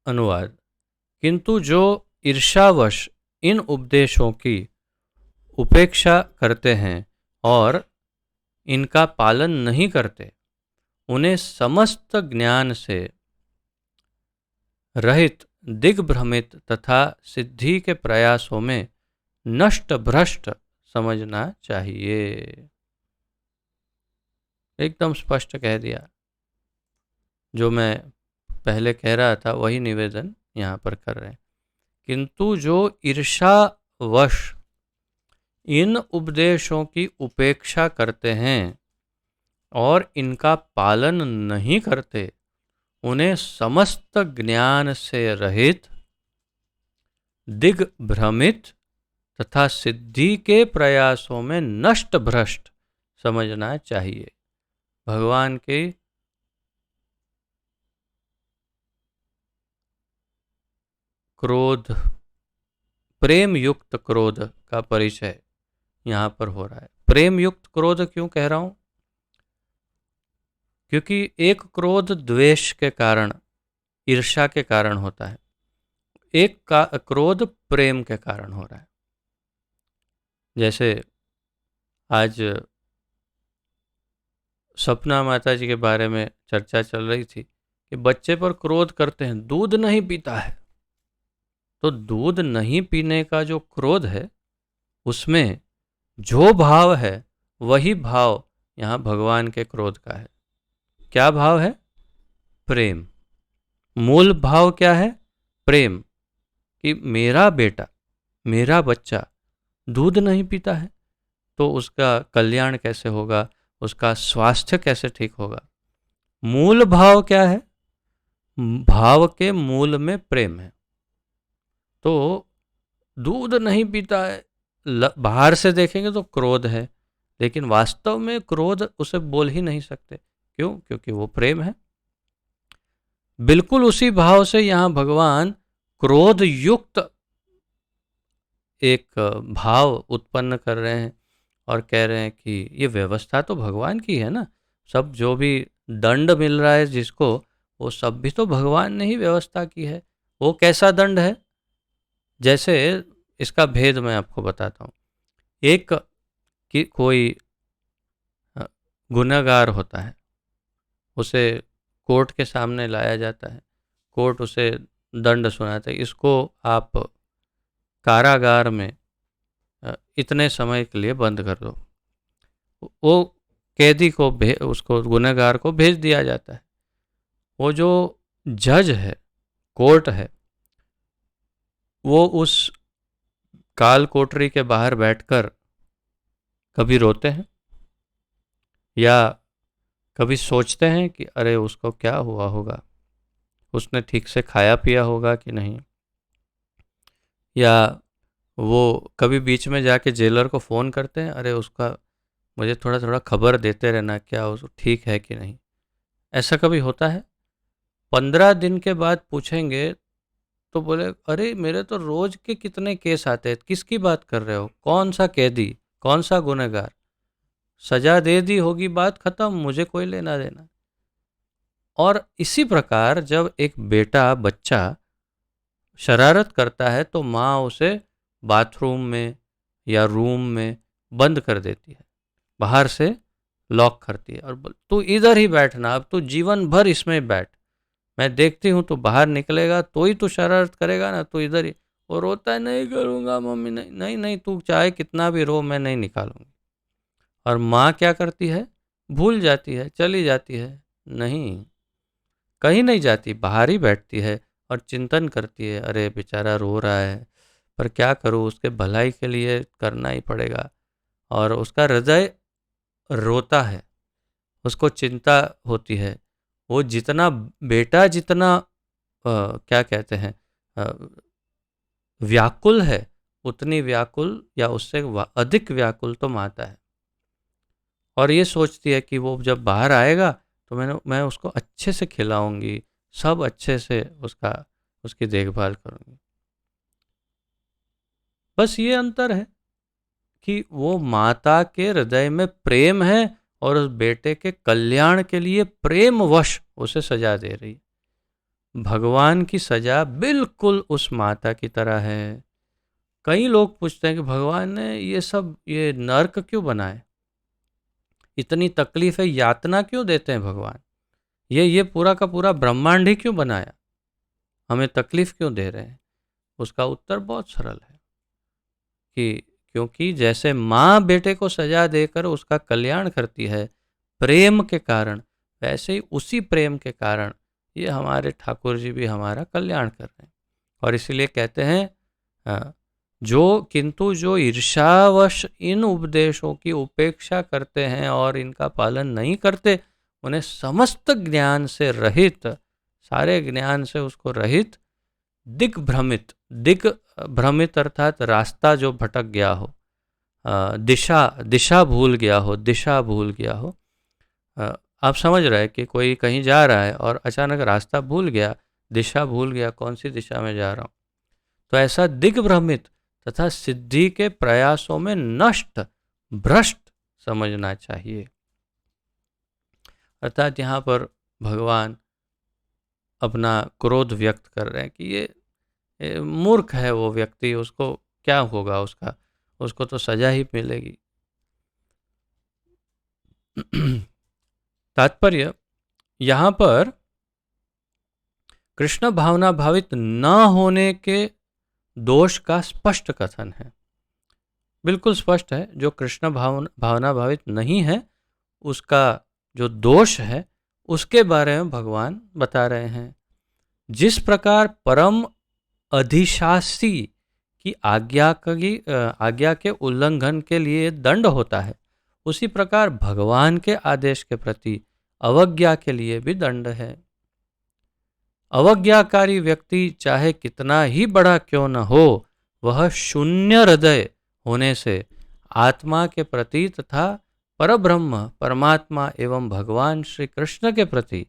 अनुवाद, किंतु जो ईर्षावश इन उपदेशों की उपेक्षा करते हैं और इनका पालन नहीं करते, उन्हें समस्त ज्ञान से रहित, दिग्भ्रमित तथा सिद्धि के प्रयासों में नष्ट भ्रष्ट समझना चाहिए। एकदम स्पष्ट कह दिया, जो मैं पहले कह रहा था वही निवेदन यहाँ पर कर रहे हैं। किंतु जो ईर्षावश इन उपदेशों की उपेक्षा करते हैं और इनका पालन नहीं करते, उन्हें समस्त ज्ञान से रहित, दिग्भ्रमित तथा सिद्धि के प्रयासों में नष्ट भ्रष्ट समझना चाहिए। भगवान के क्रोध, प्रेम युक्त क्रोध का परिचय यहाँ पर हो रहा है। प्रेम युक्त क्रोध क्यों कह रहा हूं? क्योंकि एक क्रोध द्वेष के कारण, ईर्ष्या के कारण होता है, एक का क्रोध प्रेम के कारण हो रहा है। जैसे आज सपना माता जी के बारे में चर्चा चल रही थी कि बच्चे पर क्रोध करते हैं, दूध नहीं पीता है। तो दूध नहीं पीने का जो क्रोध है, उसमें जो भाव है वही भाव यहाँ भगवान के क्रोध का है। क्या भाव है? प्रेम। मूल भाव क्या है? प्रेम। कि मेरा बेटा, मेरा बच्चा दूध नहीं पीता है तो उसका कल्याण कैसे होगा, उसका स्वास्थ्य कैसे ठीक होगा। मूल भाव क्या है? भाव के मूल में प्रेम है। तो दूध नहीं पीता है, बाहर से देखेंगे तो क्रोध है, लेकिन वास्तव में क्रोध उसे बोल ही नहीं सकते। क्यों? क्योंकि वो प्रेम है। बिल्कुल उसी भाव से यहाँ भगवान क्रोध युक्त एक भाव उत्पन्न कर रहे हैं और कह रहे हैं कि ये व्यवस्था तो भगवान की है ना। सब जो भी दंड मिल रहा है जिसको, वो सब भी तो भगवान ने ही व्यवस्था की है। वो कैसा दंड है? जैसे इसका भेद मैं आपको बताता हूँ। एक कि कोई गुनहगार होता है, उसे कोर्ट के सामने लाया जाता है, कोर्ट उसे दंड सुनाता है, इसको आप कारागार में इतने समय के लिए बंद कर दो। वो कैदी को उसको गुनहगार को भेज दिया जाता है। वो जो जज है, कोर्ट है, वो उस काल कोठरी के बाहर बैठकर कभी रोते हैं या कभी सोचते हैं कि अरे उसको क्या हुआ होगा, उसने ठीक से खाया पिया होगा कि नहीं, या वो कभी बीच में जाके जेलर को फ़ोन करते हैं, अरे उसका मुझे थोड़ा थोड़ा खबर देते रहना, क्या उस ठीक है कि नहीं। ऐसा कभी होता है? 15 दिन के बाद पूछेंगे तो बोले अरे मेरे तो रोज के कितने केस आते हैं, किसकी बात कर रहे हो, कौन सा कैदी, कौन सा गुनहगार, सजा दे दी होगी, बात खत्म, मुझे कोई लेना देना। और इसी प्रकार जब एक बेटा, बच्चा शरारत करता है तो माँ उसे बाथरूम में या रूम में बंद कर देती है, बाहर से लॉक करती है और तू इधर ही बैठना, अब तू जीवन भर इसमें बैठ, मैं देखती हूँ तो बाहर निकलेगा तो ही तू शरारत करेगा ना, तो इधर ही। और रोता है, नहीं करूँगा मम्मी, नहीं नहीं नहीं, तू चाहे कितना भी रो, मैं नहीं निकालूंगी। और माँ क्या करती है? भूल जाती है, चली जाती है। नहीं, कहीं नहीं जाती, बाहर ही बैठती है और चिंतन करती है, अरे बेचारा रो रहा है, पर क्या करूँ, उसके भलाई के लिए करना ही पड़ेगा। और उसका हृदय रोता है, उसको चिंता होती है। वो जितना बेटा जितना क्या कहते हैं व्याकुल है, उतनी व्याकुल या उससे अधिक व्याकुल तो माता है। और ये सोचती है कि वो जब बाहर आएगा तो मैं उसको अच्छे से खिलाऊंगी, सब अच्छे से उसकी देखभाल करूंगी। बस ये अंतर है कि वो माता के हृदय में प्रेम है और उस बेटे के कल्याण के लिए प्रेमवश उसे सजा दे रही। भगवान की सजा बिल्कुल उस माता की तरह है। कई लोग पूछते हैं कि भगवान ने ये नर्क क्यों बनाए, इतनी तकलीफ है, यातना क्यों देते हैं भगवान, ये पूरा का पूरा ब्रह्मांड ही क्यों बनाया, हमें तकलीफ क्यों दे रहे हैं। उसका उत्तर बहुत सरल है कि क्योंकि जैसे माँ बेटे को सजा देकर उसका कल्याण करती है प्रेम के कारण, वैसे ही उसी प्रेम के कारण ये हमारे ठाकुर जी भी हमारा कल्याण कर रहे हैं। और इसीलिए कहते हैं किंतु जो ईर्ष्यावश इन उपदेशों की उपेक्षा करते हैं और इनका पालन नहीं करते, उन्हें समस्त ज्ञान से रहित, सारे ज्ञान से उसको रहित, दिग्भ्रमित, दिग्भ्रमित अर्थात रास्ता जो भटक गया हो, दिशा दिशा भूल गया हो, दिशा भूल गया हो। आप समझ रहे हैं कि कोई कहीं जा रहा है और अचानक रास्ता भूल गया, दिशा भूल गया, कौन सी दिशा में जा रहा हूँ। तो ऐसा दिग्भ्रमित तथा सिद्धि के प्रयासों में नष्ट, भ्रष्ट समझना चाहिए। अर्थात यहाँ पर भगवान अपना क्रोध व्यक्त कर रहे हैं कि ये मूर्ख है वो व्यक्ति, उसको क्या होगा, उसको तो सजा ही मिलेगी। तात्पर्य यहाँ पर कृष्ण भावना भावित न होने के दोष का स्पष्ट कथन है, बिल्कुल स्पष्ट है। जो कृष्ण भावना भावित नहीं है उसका जो दोष है उसके बारे में भगवान बता रहे हैं। जिस प्रकार परम अधिशासी की आज्ञा के उल्लंघन के लिए दंड होता है, उसी प्रकार भगवान के आदेश के प्रति अवज्ञा के लिए भी दंड है। अवज्ञाकारी व्यक्ति चाहे कितना ही बड़ा क्यों न हो, वह शून्य हृदय होने से आत्मा के प्रति तथा परब्रह्म परमात्मा एवं भगवान श्री कृष्ण के प्रति,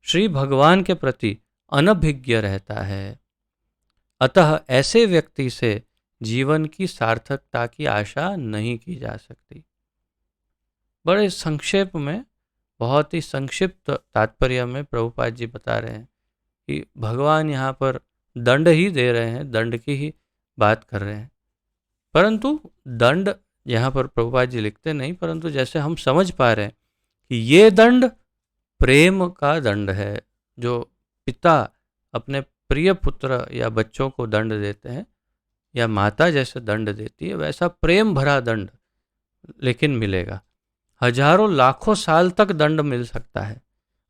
श्री भगवान के प्रति अनभिज्ञ रहता है। अतः ऐसे व्यक्ति से जीवन की सार्थकता की आशा नहीं की जा सकती। बड़े संक्षेप में, बहुत ही संक्षिप्त तात्पर्य में प्रभुपाद जी बता रहे हैं कि भगवान यहाँ पर दंड ही दे रहे हैं, दंड की ही बात कर रहे हैं। परंतु दंड यहाँ पर प्रभुपाद जी लिखते नहीं, परंतु जैसे हम समझ पा रहे हैं कि ये दंड प्रेम का दंड है। जो पिता अपने प्रिय पुत्र या बच्चों को दंड देते हैं या माता जैसे दंड देती है, वैसा प्रेम भरा दंड लेकिन मिलेगा। हजारों लाखों साल तक दंड मिल सकता है,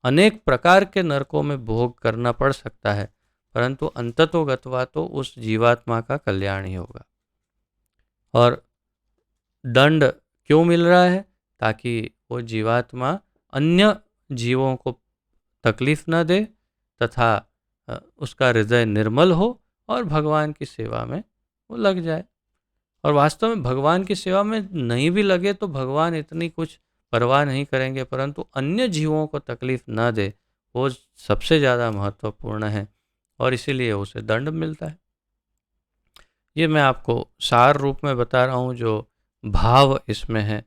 अनेक प्रकार के नरकों में भोग करना पड़ सकता है, परंतु अंततोगत्वा तो उस जीवात्मा का कल्याण ही होगा। और दंड क्यों मिल रहा है? ताकि वो जीवात्मा अन्य जीवों को तकलीफ न दे तथा उसका हृदय निर्मल हो और भगवान की सेवा में वो लग जाए। और वास्तव में भगवान की सेवा में नहीं भी लगे तो भगवान इतनी कुछ परवाह नहीं करेंगे, परंतु अन्य जीवों को तकलीफ न दे वो सबसे ज़्यादा महत्वपूर्ण है और इसीलिए उसे दंड मिलता है। ये मैं आपको सार रूप में बता रहा हूँ जो भाव इसमें है।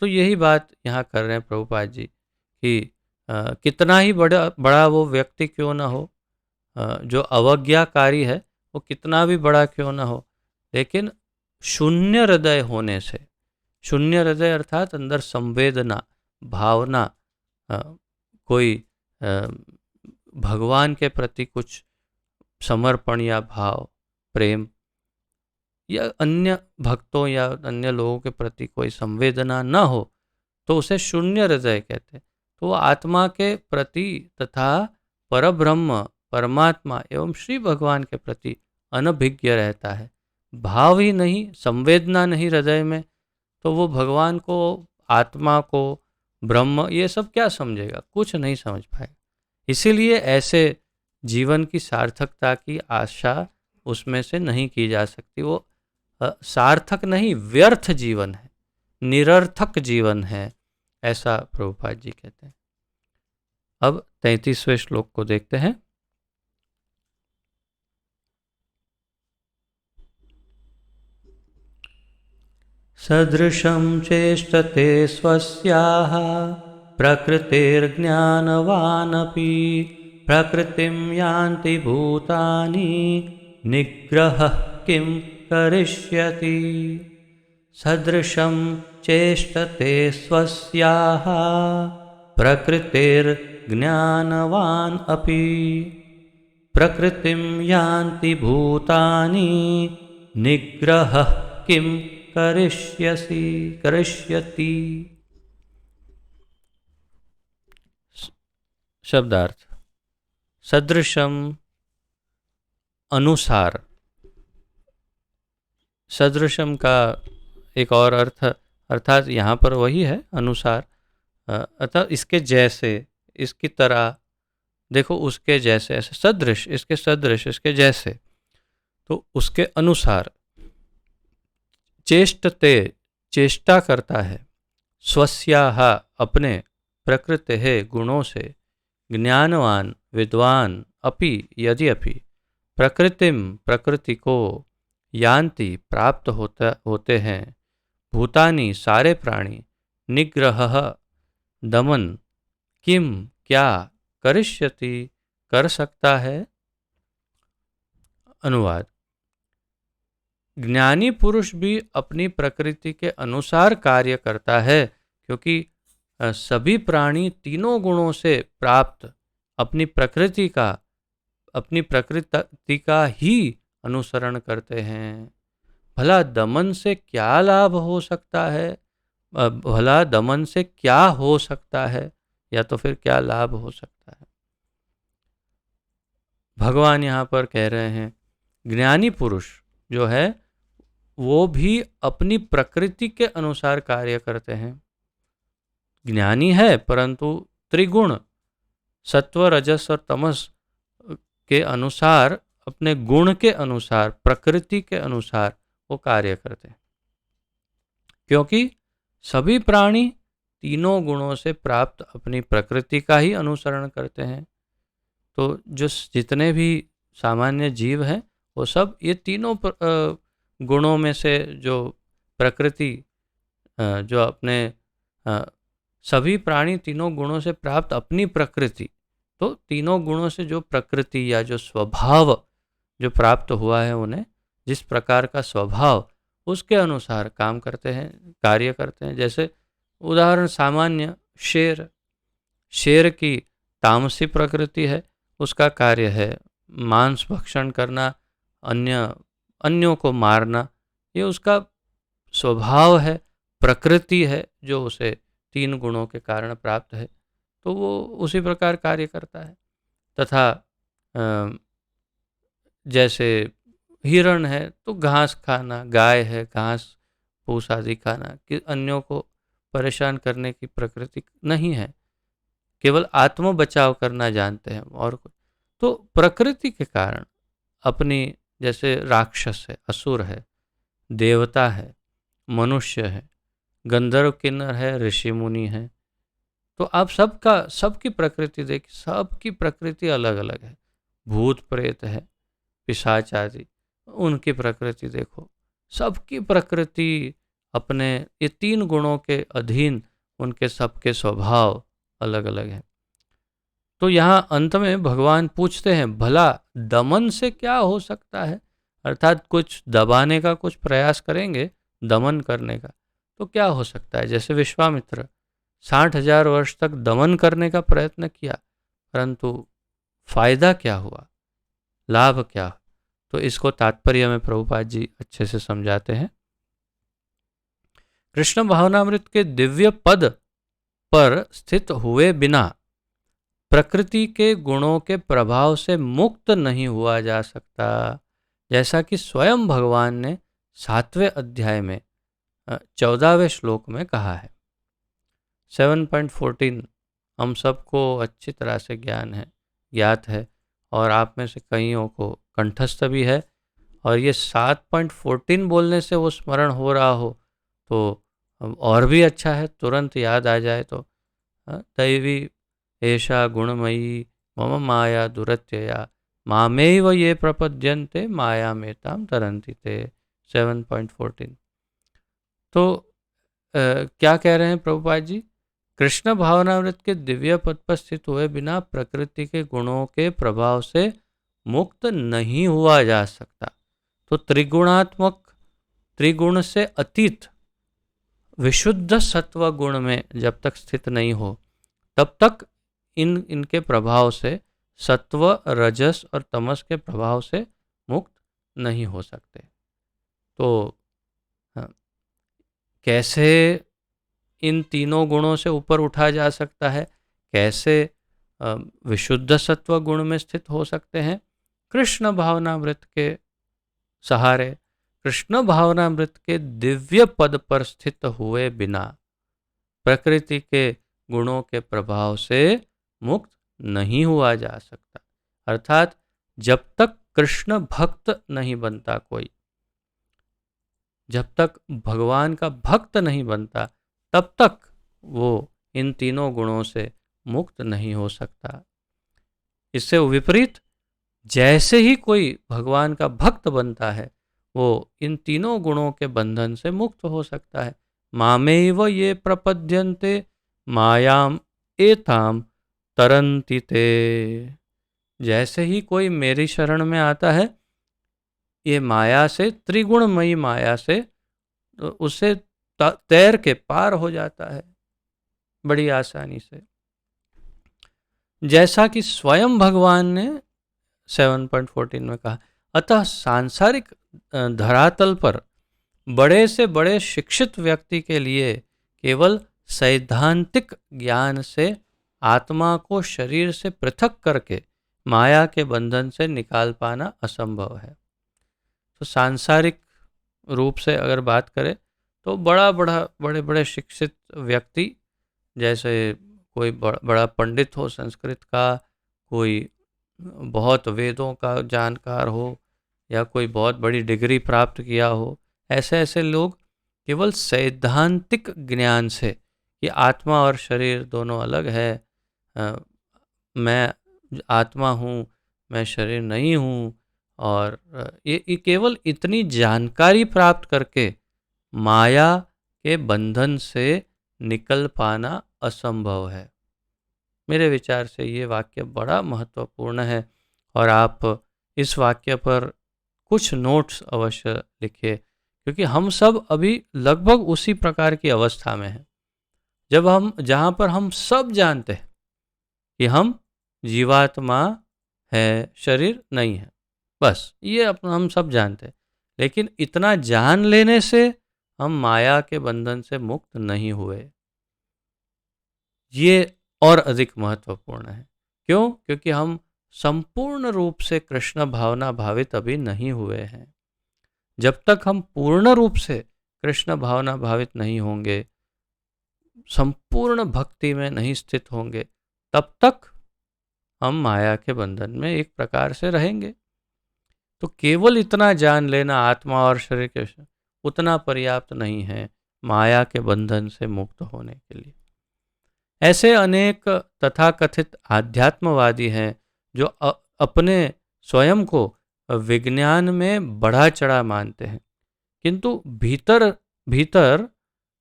तो यही बात यहाँ कर रहे हैं प्रभुपाद जी कि कितना ही बड़ा वो व्यक्ति क्यों ना हो, जो अवज्ञाकारी है वो कितना भी बड़ा क्यों ना हो, लेकिन शून्य हृदय होने से, शून्य हृदय अर्थात अंदर संवेदना, भावना, कोई भगवान के प्रति कुछ समर्पण या भाव, प्रेम या अन्य भक्तों या अन्य लोगों के प्रति कोई संवेदना न हो, तो उसे शून्य हृदय कहते हैं। तो वो आत्मा के प्रति तथा परब्रह्म परमात्मा एवं श्री भगवान के प्रति अनभिज्ञ रहता है। भाव ही नहीं, संवेदना नहीं हृदय में, तो वो भगवान को, आत्मा को, ब्रह्म ये सब क्या समझेगा? कुछ नहीं समझ पाएगा। इसीलिए ऐसे जीवन की सार्थकता की आशा उसमें से नहीं की जा सकती। वो सार्थक नहीं, व्यर्थ जीवन है, निरर्थक जीवन है, ऐसा प्रभुपाद जी कहते हैं। अब 33वें श्लोक को देखते हैं। सदृशं चेष्टते स्वस्याः प्रकृतिर्ज्ञानवानपि प्रकृतिं यान्ति भूतानि निग्रहः किं करिष्यति। सदृशं चेष्टते स्वस्याः प्रकृतिर्ज्ञानवान् अपि प्रकृतिं यान्ति भूतानि निग्रहः किं करिष्यति। शब्दार्थ: सदृशम अनुसार। सदृशम का एक और अर्थ अर्थात यहाँ पर वही है अनुसार, अर्थात इसके जैसे, इसकी तरह, देखो उसके जैसे, ऐसे सदृश, इसके सदृश, इसके जैसे, तो उसके अनुसार चेष्टते, चेष्टा करता है, स्वस्याः अपने, प्रकृतेः गुणों से, ज्ञानवान विद्वान अपि यदि अपि प्रकृतिम प्रकृति को यान्ति प्राप्त होते हैं, भूतानि सारे प्राणी, निग्रह दमन किम क्या करिष्यति कर सकता है। अनुवाद: ज्ञानी पुरुष भी अपनी प्रकृति के अनुसार कार्य करता है, क्योंकि सभी प्राणी तीनों गुणों से प्राप्त अपनी प्रकृति का ही अनुसरण करते हैं। भला दमन से क्या लाभ हो सकता है, भला दमन से क्या हो सकता है, या तो फिर क्या लाभ हो सकता है। भगवान यहाँ पर कह रहे हैं ज्ञानी पुरुष जो है वो भी अपनी प्रकृति के अनुसार कार्य करते हैं। ज्ञानी है परंतु त्रिगुण सत्व रजस और तमस के अनुसार, अपने गुण के अनुसार, प्रकृति के अनुसार वो कार्य करते हैं, क्योंकि सभी प्राणी तीनों गुणों से प्राप्त अपनी प्रकृति का ही अनुसरण करते हैं। तो जो जितने भी सामान्य जीव हैं वो सब ये तीनों गुणों में से जो प्रकृति, जो अपने सभी प्राणी तीनों गुणों से प्राप्त अपनी प्रकृति, तो तीनों गुणों से जो प्रकृति या जो स्वभाव जो प्राप्त हुआ है उन्हें, जिस प्रकार का स्वभाव, उसके अनुसार काम करते हैं, कार्य करते हैं। जैसे उदाहरण सामान्य शेर, शेर की तामसी प्रकृति है, उसका कार्य है मांस भक्षण करना, अन्यों को मारना, ये उसका स्वभाव है, प्रकृति है जो उसे तीन गुणों के कारण प्राप्त है, तो वो उसी प्रकार कार्य करता है। तथा जैसे हिरण है तो घास खाना, गाय है घास फूस आदि खाना, कि अन्यों को परेशान करने की प्रकृति नहीं है, केवल आत्म बचाव करना जानते हैं और कुछ। तो प्रकृति के कारण अपनी, जैसे राक्षस है, असुर है, देवता है, मनुष्य है, गंधर्व किन्नर है, ऋषि मुनि है, तो आप सबकी प्रकृति देखिए, सबकी प्रकृति अलग अलग है। भूत प्रेत है, पिशाच आदि, उनकी प्रकृति देखो, सबकी प्रकृति अपने ये तीन गुणों के अधीन, उनके सबके स्वभाव अलग अलग हैं। तो यहाँ अंत में भगवान पूछते हैं भला दमन से क्या हो सकता है, अर्थात कुछ दबाने का कुछ प्रयास करेंगे, दमन करने का, तो क्या हो सकता है। जैसे विश्वामित्र 60,000 वर्ष तक दमन करने का प्रयत्न किया, परंतु फायदा क्या हुआ, लाभ क्या। तो इसको तात्पर्य में प्रभुपाद जी अच्छे से समझाते हैं। कृष्ण भावनामृत के दिव्य पद पर स्थित हुए बिना प्रकृति के गुणों के प्रभाव से मुक्त नहीं हुआ जा सकता, जैसा कि स्वयं भगवान ने 7वें अध्याय में 14वें श्लोक में कहा है। 7.14 हम सबको अच्छी तरह से ज्ञात है और आप में से कईयों को कंठस्थ भी है, और ये 7.14 बोलने से वो स्मरण हो रहा हो तो और भी अच्छा है, तुरंत याद आ जाए तो। दैवी एषा गुणमयी मम माया दुरत्यया मामेव ये प्रपद्यन्ते माया मेताम तरन्ति ते। 7.14। तो क्या कह रहे हैं प्रभुपाद जी, कृष्ण भावनामृत के दिव्य पद पर स्थित हुए बिना प्रकृति के गुणों के प्रभाव से मुक्त नहीं हुआ जा सकता। तो त्रिगुणात्मक, त्रिगुण से अतीत विशुद्ध सत्व गुण में जब तक स्थित नहीं हो तब तक इनके प्रभाव से, सत्व रजस और तमस के प्रभाव से मुक्त नहीं हो सकते। तो कैसे इन तीनों गुणों से ऊपर उठा जा सकता है, कैसे विशुद्ध सत्व गुण में स्थित हो सकते हैं। कृष्ण भावनामृत के सहारे, कृष्ण भावनामृत के दिव्य पद पर स्थित हुए बिना प्रकृति के गुणों के प्रभाव से मुक्त नहीं हुआ जा सकता। अर्थात जब तक कृष्ण भक्त नहीं बनता कोई, जब तक भगवान का भक्त नहीं बनता, तब तक वो इन तीनों गुणों से मुक्त नहीं हो सकता। इससे विपरीत जैसे ही कोई भगवान का भक्त बनता है, वो इन तीनों गुणों के बंधन से मुक्त हो सकता है। मामेव ये प्रपद्यन्ते मायाम एताम तरन्ति ते। जैसे ही कोई मेरी शरण में आता है, ये माया से, त्रिगुणमयी माया से, तो उसे तैर के पार हो जाता है बड़ी आसानी से। जैसा कि स्वयं भगवान ने 7.14 में कहा। अतः सांसारिक धरातल पर बड़े से बड़े शिक्षित व्यक्ति के लिए केवल सैद्धांतिक ज्ञान से आत्मा को शरीर से पृथक करके माया के बंधन से निकाल पाना असंभव है। तो सांसारिक रूप से अगर बात करें तो बड़े बड़े शिक्षित व्यक्ति, जैसे कोई बड़ा पंडित हो संस्कृत का, कोई बहुत वेदों का जानकार हो, या कोई बहुत बड़ी डिग्री प्राप्त किया हो, ऐसे ऐसे लोग केवल सैद्धांतिक ज्ञान से कि आत्मा और शरीर दोनों अलग है, मैं आत्मा हूँ, मैं शरीर नहीं हूँ, और ये केवल इतनी जानकारी प्राप्त करके माया के बंधन से निकल पाना असंभव है। मेरे विचार से ये वाक्य बड़ा महत्वपूर्ण है, और आप इस वाक्य पर कुछ नोट्स अवश्य लिखिए, क्योंकि हम सब अभी लगभग उसी प्रकार की अवस्था में हैं, जहाँ पर हम सब जानते हैं कि हम जीवात्मा है, शरीर नहीं है, बस ये अपना हम सब जानते हैं। लेकिन इतना जान लेने से हम माया के बंधन से मुक्त नहीं हुए। ये और अधिक महत्वपूर्ण है। क्यों? क्योंकि हम संपूर्ण रूप से कृष्ण भावना भावित अभी नहीं हुए हैं। जब तक हम पूर्ण रूप से कृष्ण भावना भावित नहीं होंगे, संपूर्ण भक्ति में नहीं स्थित होंगे, तब तक हम माया के बंधन में एक प्रकार से रहेंगे। तो केवल इतना जान लेना आत्मा और शरीर के उतना पर्याप्त नहीं है माया के बंधन से मुक्त होने के लिए। ऐसे अनेक तथाकथित आध्यात्मवादी हैं जो अपने स्वयं को विज्ञान में बढ़ा चढ़ा मानते हैं, किंतु भीतर भीतर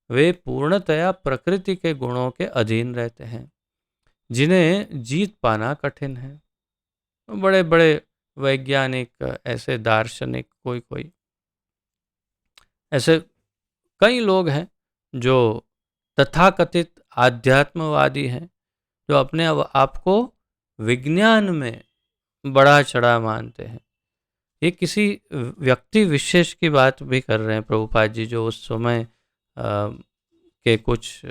वे पूर्णतया प्रकृति के गुणों के अधीन रहते हैं, जिन्हें जीत पाना कठिन है। बड़े बड़े वैज्ञानिक, ऐसे दार्शनिक, कोई ऐसे कई लोग हैं जो तथाकथित आध्यात्मवादी हैं, जो अपने आप को विज्ञान में बड़ा चढ़ा मानते हैं। ये किसी व्यक्ति विशेष की बात भी कर रहे हैं प्रभुपाद जी, जो उस समय के कुछ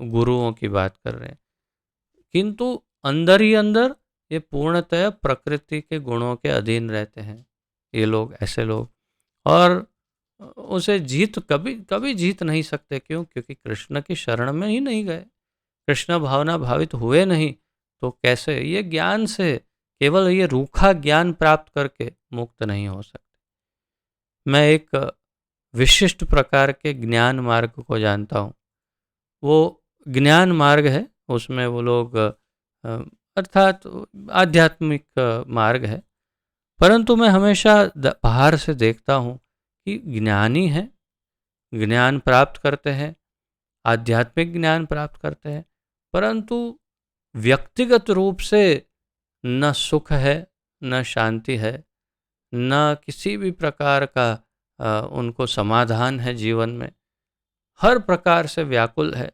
गुरुओं की बात कर रहे हैं, किंतु अंदर ही अंदर ये पूर्णतः प्रकृति के गुणों के अधीन रहते हैं ये लोग, ऐसे लोग, और उसे जीत कभी जीत नहीं सकते। क्यों? क्योंकि कृष्ण की शरण में ही नहीं गए, कृष्ण भावना भावित हुए नहीं, तो कैसे ये ज्ञान से, केवल ये रूखा ज्ञान प्राप्त करके मुक्त नहीं हो सकते। मैं एक विशिष्ट प्रकार के ज्ञान मार्ग को जानता हूँ। वो ज्ञान मार्ग है, उसमें वो लोग अर्थात आध्यात्मिक मार्ग है, परंतु मैं हमेशा बाहर से देखता हूँ कि ज्ञानी हैं, ज्ञान प्राप्त करते हैं, आध्यात्मिक ज्ञान प्राप्त करते हैं, परंतु व्यक्तिगत रूप से न सुख है, न शांति है, न किसी भी प्रकार का उनको समाधान है जीवन में। हर प्रकार से व्याकुल है,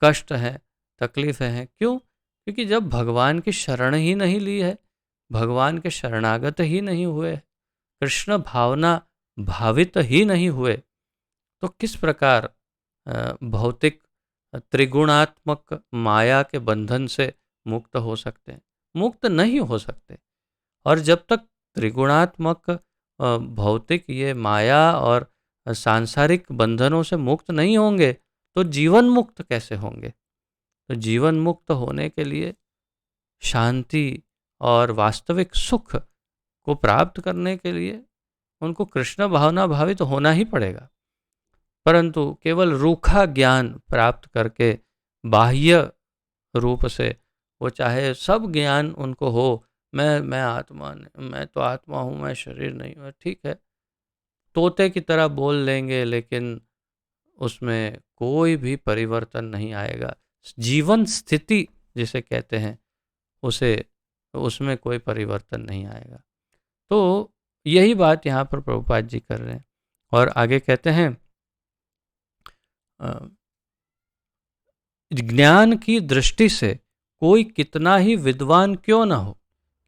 कष्ट है, तकलीफें हैं। क्यों? क्योंकि जब भगवान की शरण ही नहीं ली है, भगवान के शरणागत ही नहीं हुए, कृष्ण भावना भावित ही नहीं हुए, तो किस प्रकार भौतिक त्रिगुणात्मक माया के बंधन से मुक्त हो सकते हैं? मुक्त नहीं हो सकते। और जब तक त्रिगुणात्मक भौतिक ये माया और सांसारिक बंधनों से मुक्त नहीं होंगे, तो जीवन मुक्त कैसे होंगे? तो जीवन मुक्त होने के लिए शांति और वास्तविक सुख को प्राप्त करने के लिए उनको कृष्ण भावना भावित तो होना ही पड़ेगा। परंतु केवल रूखा ज्ञान प्राप्त करके बाह्य रूप से वो चाहे सब ज्ञान उनको हो, मैं आत्मा मैं तो आत्मा हूँ, मैं शरीर नहीं हूँ, ठीक है, तोते की तरह बोल लेंगे, लेकिन उसमें कोई भी परिवर्तन नहीं आएगा। जीवन स्थिति जिसे कहते हैं उसे उसमें कोई परिवर्तन नहीं आएगा। तो यही बात यहाँ पर प्रभुपाद जी कर रहे हैं। और आगे कहते हैं ज्ञान की दृष्टि से कोई कितना ही विद्वान क्यों न हो,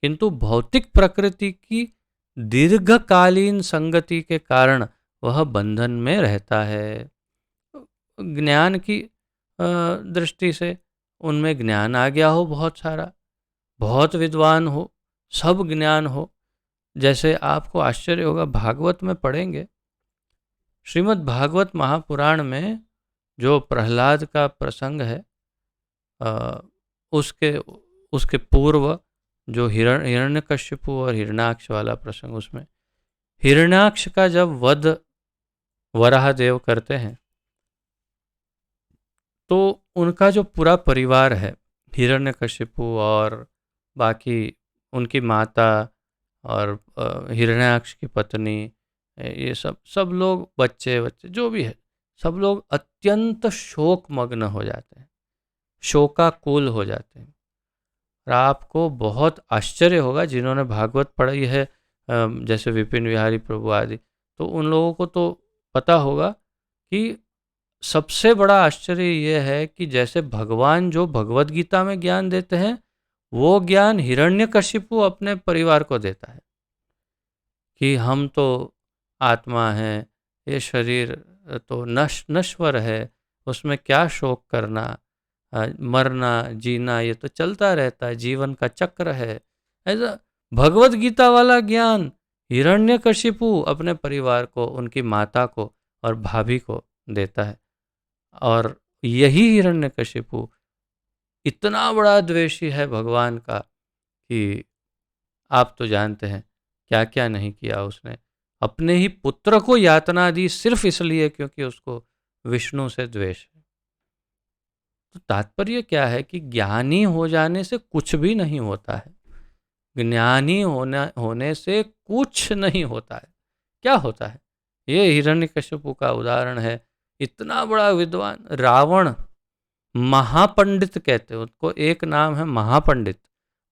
किंतु भौतिक प्रकृति की दीर्घकालीन संगति के कारण वह बंधन में रहता है। ज्ञान की दृष्टि से उनमें ज्ञान आ गया हो, बहुत सारा, बहुत विद्वान हो, सब ज्ञान हो। जैसे आपको आश्चर्य होगा, भागवत में पढ़ेंगे, श्रीमद् भागवत महापुराण में जो प्रहलाद का प्रसंग है, उसके उसके पूर्व जो हिरण्यकश्यपु और हिरण्याक्ष वाला प्रसंग, उसमें हिरण्याक्ष का जब वध वराहदेव करते हैं तो उनका जो पूरा परिवार है, हिरण्यकश्यपु और बाकी उनकी माता और हिरण्याक्ष की पत्नी, ये सब लोग, बच्चे जो भी है, सब लोग अत्यंत शोक मग्न हो जाते हैं, शोकाकुल हो जाते हैं। और आपको बहुत आश्चर्य होगा, जिन्होंने भागवत पढ़ी है जैसे विपिन विहारी प्रभु आदि, तो उन लोगों को तो पता होगा कि सबसे बड़ा आश्चर्य यह है कि जैसे भगवान जो भगवत गीता में ज्ञान देते हैं, वो ज्ञान हिरण्यकशिपु अपने परिवार को देता है कि हम तो आत्मा हैं, ये शरीर तो नश्वर है, उसमें क्या शोक करना, मरना जीना ये तो चलता रहता है, जीवन का चक्र है। ऐसा भगवत गीता वाला ज्ञान हिरण्यकशिपु अपने परिवार को, उनकी माता को और भाभी को देता है। और यही हिरण्यकशिपु इतना बड़ा द्वेषी है भगवान का कि आप तो जानते हैं क्या क्या नहीं किया उसने। अपने ही पुत्र को यातना दी सिर्फ इसलिए क्योंकि उसको विष्णु से द्वेष है। तो तात्पर्य क्या है कि ज्ञानी हो जाने से कुछ भी नहीं होता है। ज्ञानी होने से कुछ नहीं होता है। क्या होता है? ये हिरण्यकशिपु का उदाहरण है। इतना बड़ा विद्वान रावण, महापंडित कहते हैं उसको, एक नाम है महापंडित।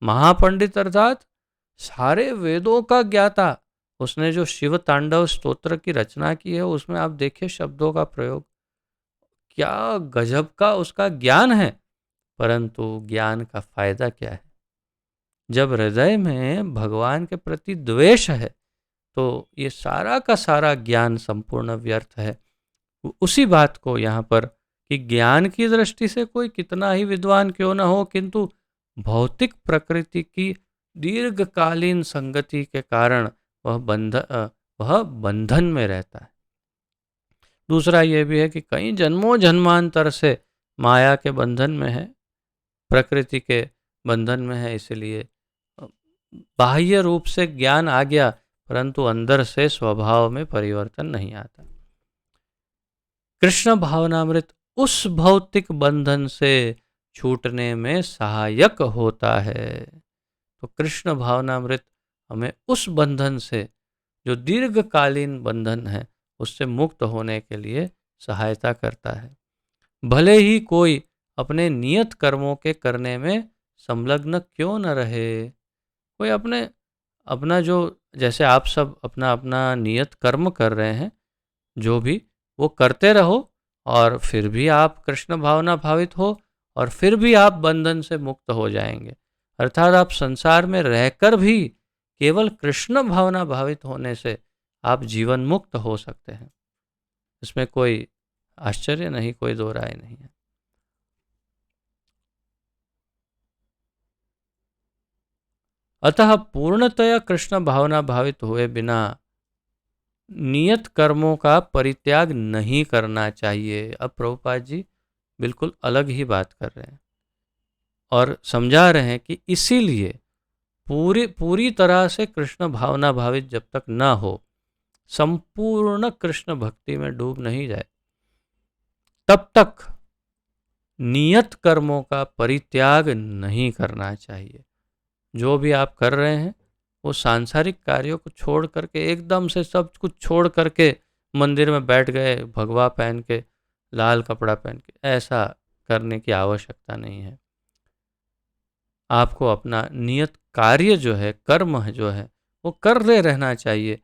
महापंडित अर्थात सारे वेदों का ज्ञाता। उसने जो शिव तांडव स्तोत्र की रचना की है, उसमें आप देखिए शब्दों का प्रयोग, क्या गजब का उसका ज्ञान है। परंतु ज्ञान का फायदा क्या है? जब हृदय में भगवान के प्रति द्वेष है तो ये सारा का सारा ज्ञान संपूर्ण व्यर्थ है। उसी बात को यहाँ पर कि ज्ञान की दृष्टि से कोई कितना ही विद्वान क्यों न हो, किंतु भौतिक प्रकृति की दीर्घकालीन संगति के कारण वह बंधन में रहता है। दूसरा यह भी है कि कई जन्मों जन्मांतर से माया के बंधन में है, प्रकृति के बंधन में है, इसलिए बाह्य रूप से ज्ञान आ गया परंतु अंदर से स्वभाव में परिवर्तन नहीं आता। कृष्ण भावनामृत उस भौतिक बंधन से छूटने में सहायक होता है। तो कृष्ण भावनामृत हमें उस बंधन से, जो दीर्घकालीन बंधन है, उससे मुक्त होने के लिए सहायता करता है। भले ही कोई अपने नियत कर्मों के करने में संलग्न क्यों न रहे। कोई अपना जो, जैसे आप सब अपना अपना नियत कर्म कर रहे हैं, जो भी वो करते रहो, और फिर भी आप कृष्ण भावना भावित हो, और फिर भी आप बंधन से मुक्त हो जाएंगे। अर्थात आप संसार में रहकर भी केवल कृष्ण भावना भावित होने से आप जीवन मुक्त हो सकते हैं। इसमें कोई आश्चर्य नहीं, कोई दो राय नहीं है। अतः पूर्णतया कृष्ण भावना भावित हुए बिना नियत कर्मों का परित्याग नहीं करना चाहिए। अब प्रभुपाद जी बिल्कुल अलग ही बात कर रहे हैं। और समझा रहे हैं कि इसीलिए पूरी पूरी तरह से कृष्ण भावना भावित जब तक ना हो, संपूर्ण कृष्ण भक्ति में डूब नहीं जाए, तब तक नियत कर्मों का परित्याग नहीं करना चाहिए। जो भी आप कर रहे हैं वो सांसारिक कार्यों को छोड़ करके, एकदम से सब कुछ छोड़ करके मंदिर में बैठ गए भगवा पहन के, लाल कपड़ा पहन के, ऐसा करने की आवश्यकता नहीं है। आपको अपना नियत कार्य जो है, कर्म है जो है, वो करते रहना चाहिए।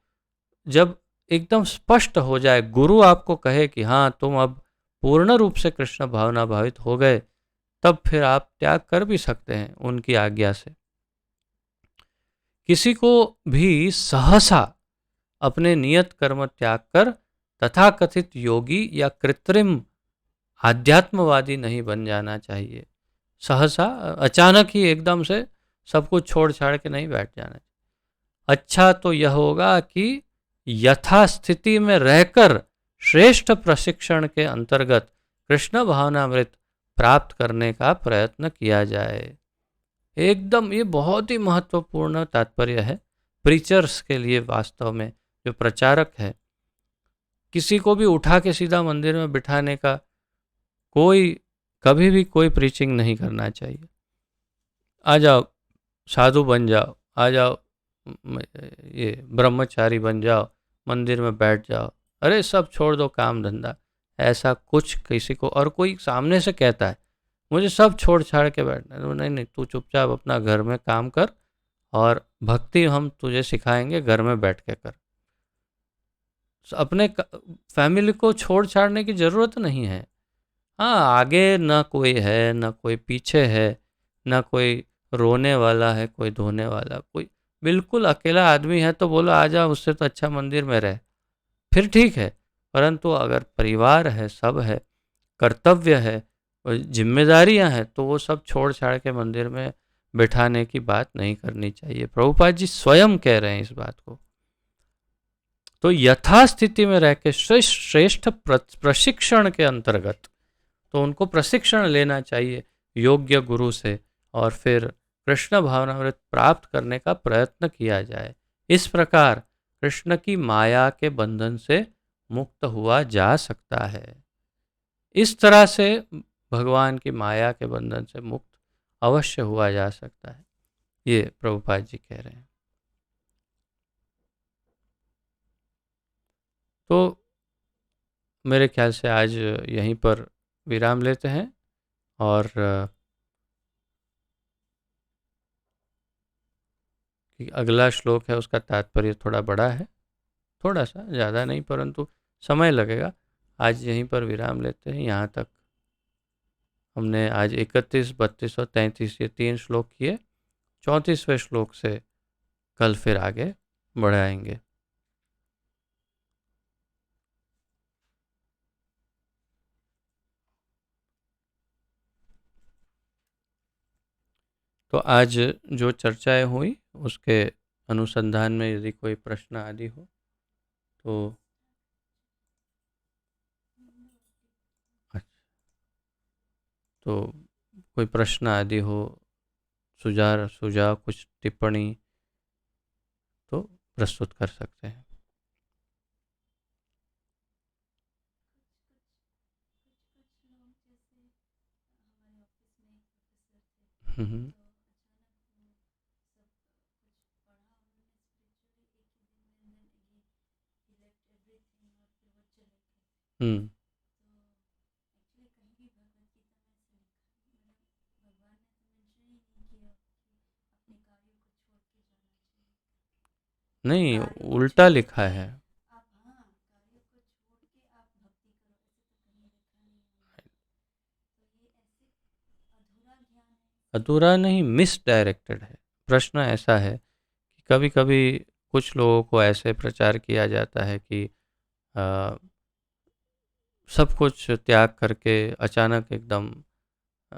जब एकदम स्पष्ट हो जाए, गुरु आपको कहे कि हाँ तुम अब पूर्ण रूप से कृष्ण भावना भावित हो गए, तब फिर आप त्याग कर भी सकते हैं उनकी आज्ञा से। किसी को भी सहसा अपने नियत कर्म त्याग कर तथाकथित योगी या कृत्रिम आध्यात्मवादी नहीं बन जाना चाहिए। सहसा अचानक ही एकदम से सब कुछ छोड़ छाड़ के नहीं बैठ जाना चाहिए। अच्छा तो यह होगा कि यथास्थिति में रहकर श्रेष्ठ प्रशिक्षण के अंतर्गत कृष्ण भावनामृत प्राप्त करने का प्रयत्न किया जाए। एकदम ये बहुत ही महत्वपूर्ण तात्पर्य है प्रीचर्स के लिए। वास्तव में जो प्रचारक है, किसी को भी उठा के सीधा मंदिर में बिठाने का कोई, कभी भी कोई प्रीचिंग नहीं करना चाहिए। आ जाओ साधु बन जाओ, आ जाओ ये ब्रह्मचारी बन जाओ, मंदिर में बैठ जाओ, अरे सब छोड़ दो काम धंधा, ऐसा कुछ किसी को। और कोई सामने से कहता है मुझे सब छोड़ छाड़ के बैठना है, नहीं नहीं, तू चुपचाप अपना घर में काम कर और भक्ति हम तुझे सिखाएंगे, घर में बैठ के कर। अपने फैमिली को छोड़ छाड़ने की ज़रूरत नहीं है। हाँ, आगे ना कोई है ना कोई पीछे है, ना कोई रोने वाला है कोई धोने वाला, कोई बिल्कुल अकेला आदमी है तो बोलो आ जा, उससे तो अच्छा मंदिर में रहे, फिर ठीक है। परंतु अगर परिवार है, सब है, कर्तव्य है, जिम्मेदारियां हैं, तो वो सब छोड़ छाड़ के मंदिर में बैठाने की बात नहीं करनी चाहिए। प्रभुपाद जी स्वयं कह रहे हैं इस बात को। तो यथास्थिति में रह के श्रेष्ठ प्रशिक्षण के अंतर्गत तो उनको प्रशिक्षण लेना चाहिए योग्य गुरु से, और फिर कृष्ण भावनामृत प्राप्त करने का प्रयत्न किया जाए। इस प्रकार कृष्ण की माया के बंधन से मुक्त हुआ जा सकता है। इस तरह से भगवान की माया के बंधन से मुक्त अवश्य हुआ जा सकता है, ये प्रभुपाद जी कह रहे हैं। तो मेरे ख्याल से आज यहीं पर विराम लेते हैं, और अगला श्लोक है उसका तात्पर्य थोड़ा बड़ा है, थोड़ा सा ज़्यादा नहीं परंतु समय लगेगा। आज यहीं पर विराम लेते हैं। यहाँ तक हमने आज 31, 32 और 33 ये 3 श्लोक किए। 34वें श्लोक से कल फिर आगे बढ़ाएंगे। तो आज जो चर्चाएं हुई उसके अनुसंधान में यदि कोई प्रश्न आदि हो तो अच्छा, तो कोई प्रश्न आदि हो, सुझाव कुछ टिप्पणी तो प्रस्तुत कर सकते हैं। हम्म हम्म नहीं, उल्टा लिखा है। अधूरा नहीं, मिस डायरेक्टेड है। प्रश्न ऐसा है कि कभी कभी कुछ लोगों को ऐसे प्रचार किया जाता है कि आ, सब कुछ त्याग करके अचानक एकदम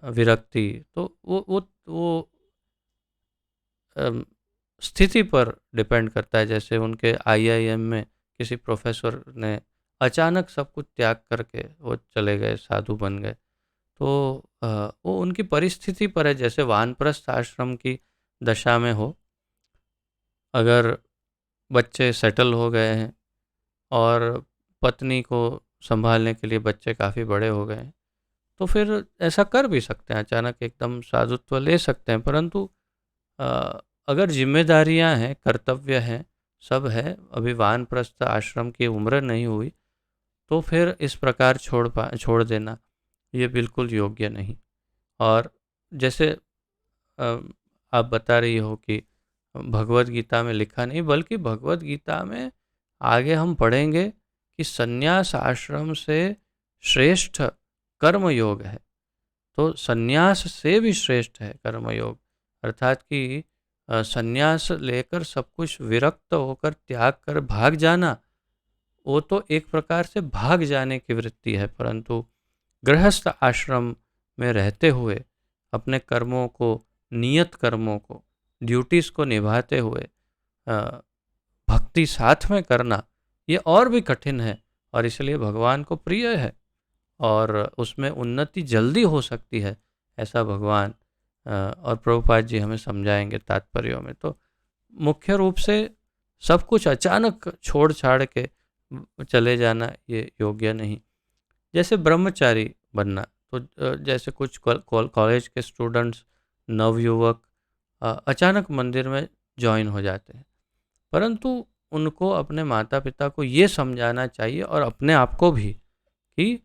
विरक्ति, तो वो अम, स्थिति पर डिपेंड करता है। जैसे उनके आईआईएम में किसी प्रोफेसर ने अचानक सब कुछ त्याग करके वो चले गए, साधु बन गए, तो वो उनकी परिस्थिति पर है। जैसे वानप्रस्थ आश्रम की दशा में हो, अगर बच्चे सेटल हो गए हैं और पत्नी को संभालने के लिए बच्चे काफ़ी बड़े हो गए हैं, तो फिर ऐसा कर भी सकते हैं, अचानक एकदम साधुत्व ले सकते हैं। परंतु अ, अगर जिम्मेदारियां हैं, कर्तव्य हैं, सब है, अभी वानप्रस्थ आश्रम की उम्र नहीं हुई, तो फिर इस प्रकार छोड़ देना ये बिल्कुल योग्य नहीं। और जैसे अ, आप बता रही हो कि भगवत गीता में लिखा नहीं, बल्कि भगवत गीता में आगे हम पढ़ेंगे कि संन्यास आश्रम से श्रेष्ठ कर्म योग है। तो संन्यास से भी श्रेष्ठ है कर्मयोग, अर्थात कि संन्यास लेकर सब कुछ विरक्त होकर त्याग कर भाग जाना, वो तो एक प्रकार से भाग जाने की वृत्ति है। परंतु गृहस्थ आश्रम में रहते हुए अपने कर्मों को, नियत कर्मों को, ड्यूटीज को निभाते हुए अ, भक्ति साथ में करना, ये और भी कठिन है और इसलिए भगवान को प्रिय है और उसमें उन्नति जल्दी हो सकती है, ऐसा भगवान और प्रभुपाद जी हमें समझाएंगे तात्पर्यों में। तो मुख्य रूप से सब कुछ अचानक छोड़ छाड़ के चले जाना ये योग्य नहीं। जैसे ब्रह्मचारी बनना, तो जैसे कुछ कॉलेज के स्टूडेंट्स, नवयुवक अचानक मंदिर में ज्वाइन हो जाते हैं, परंतु उनको अपने माता पिता को ये समझाना चाहिए और अपने आप को भी कि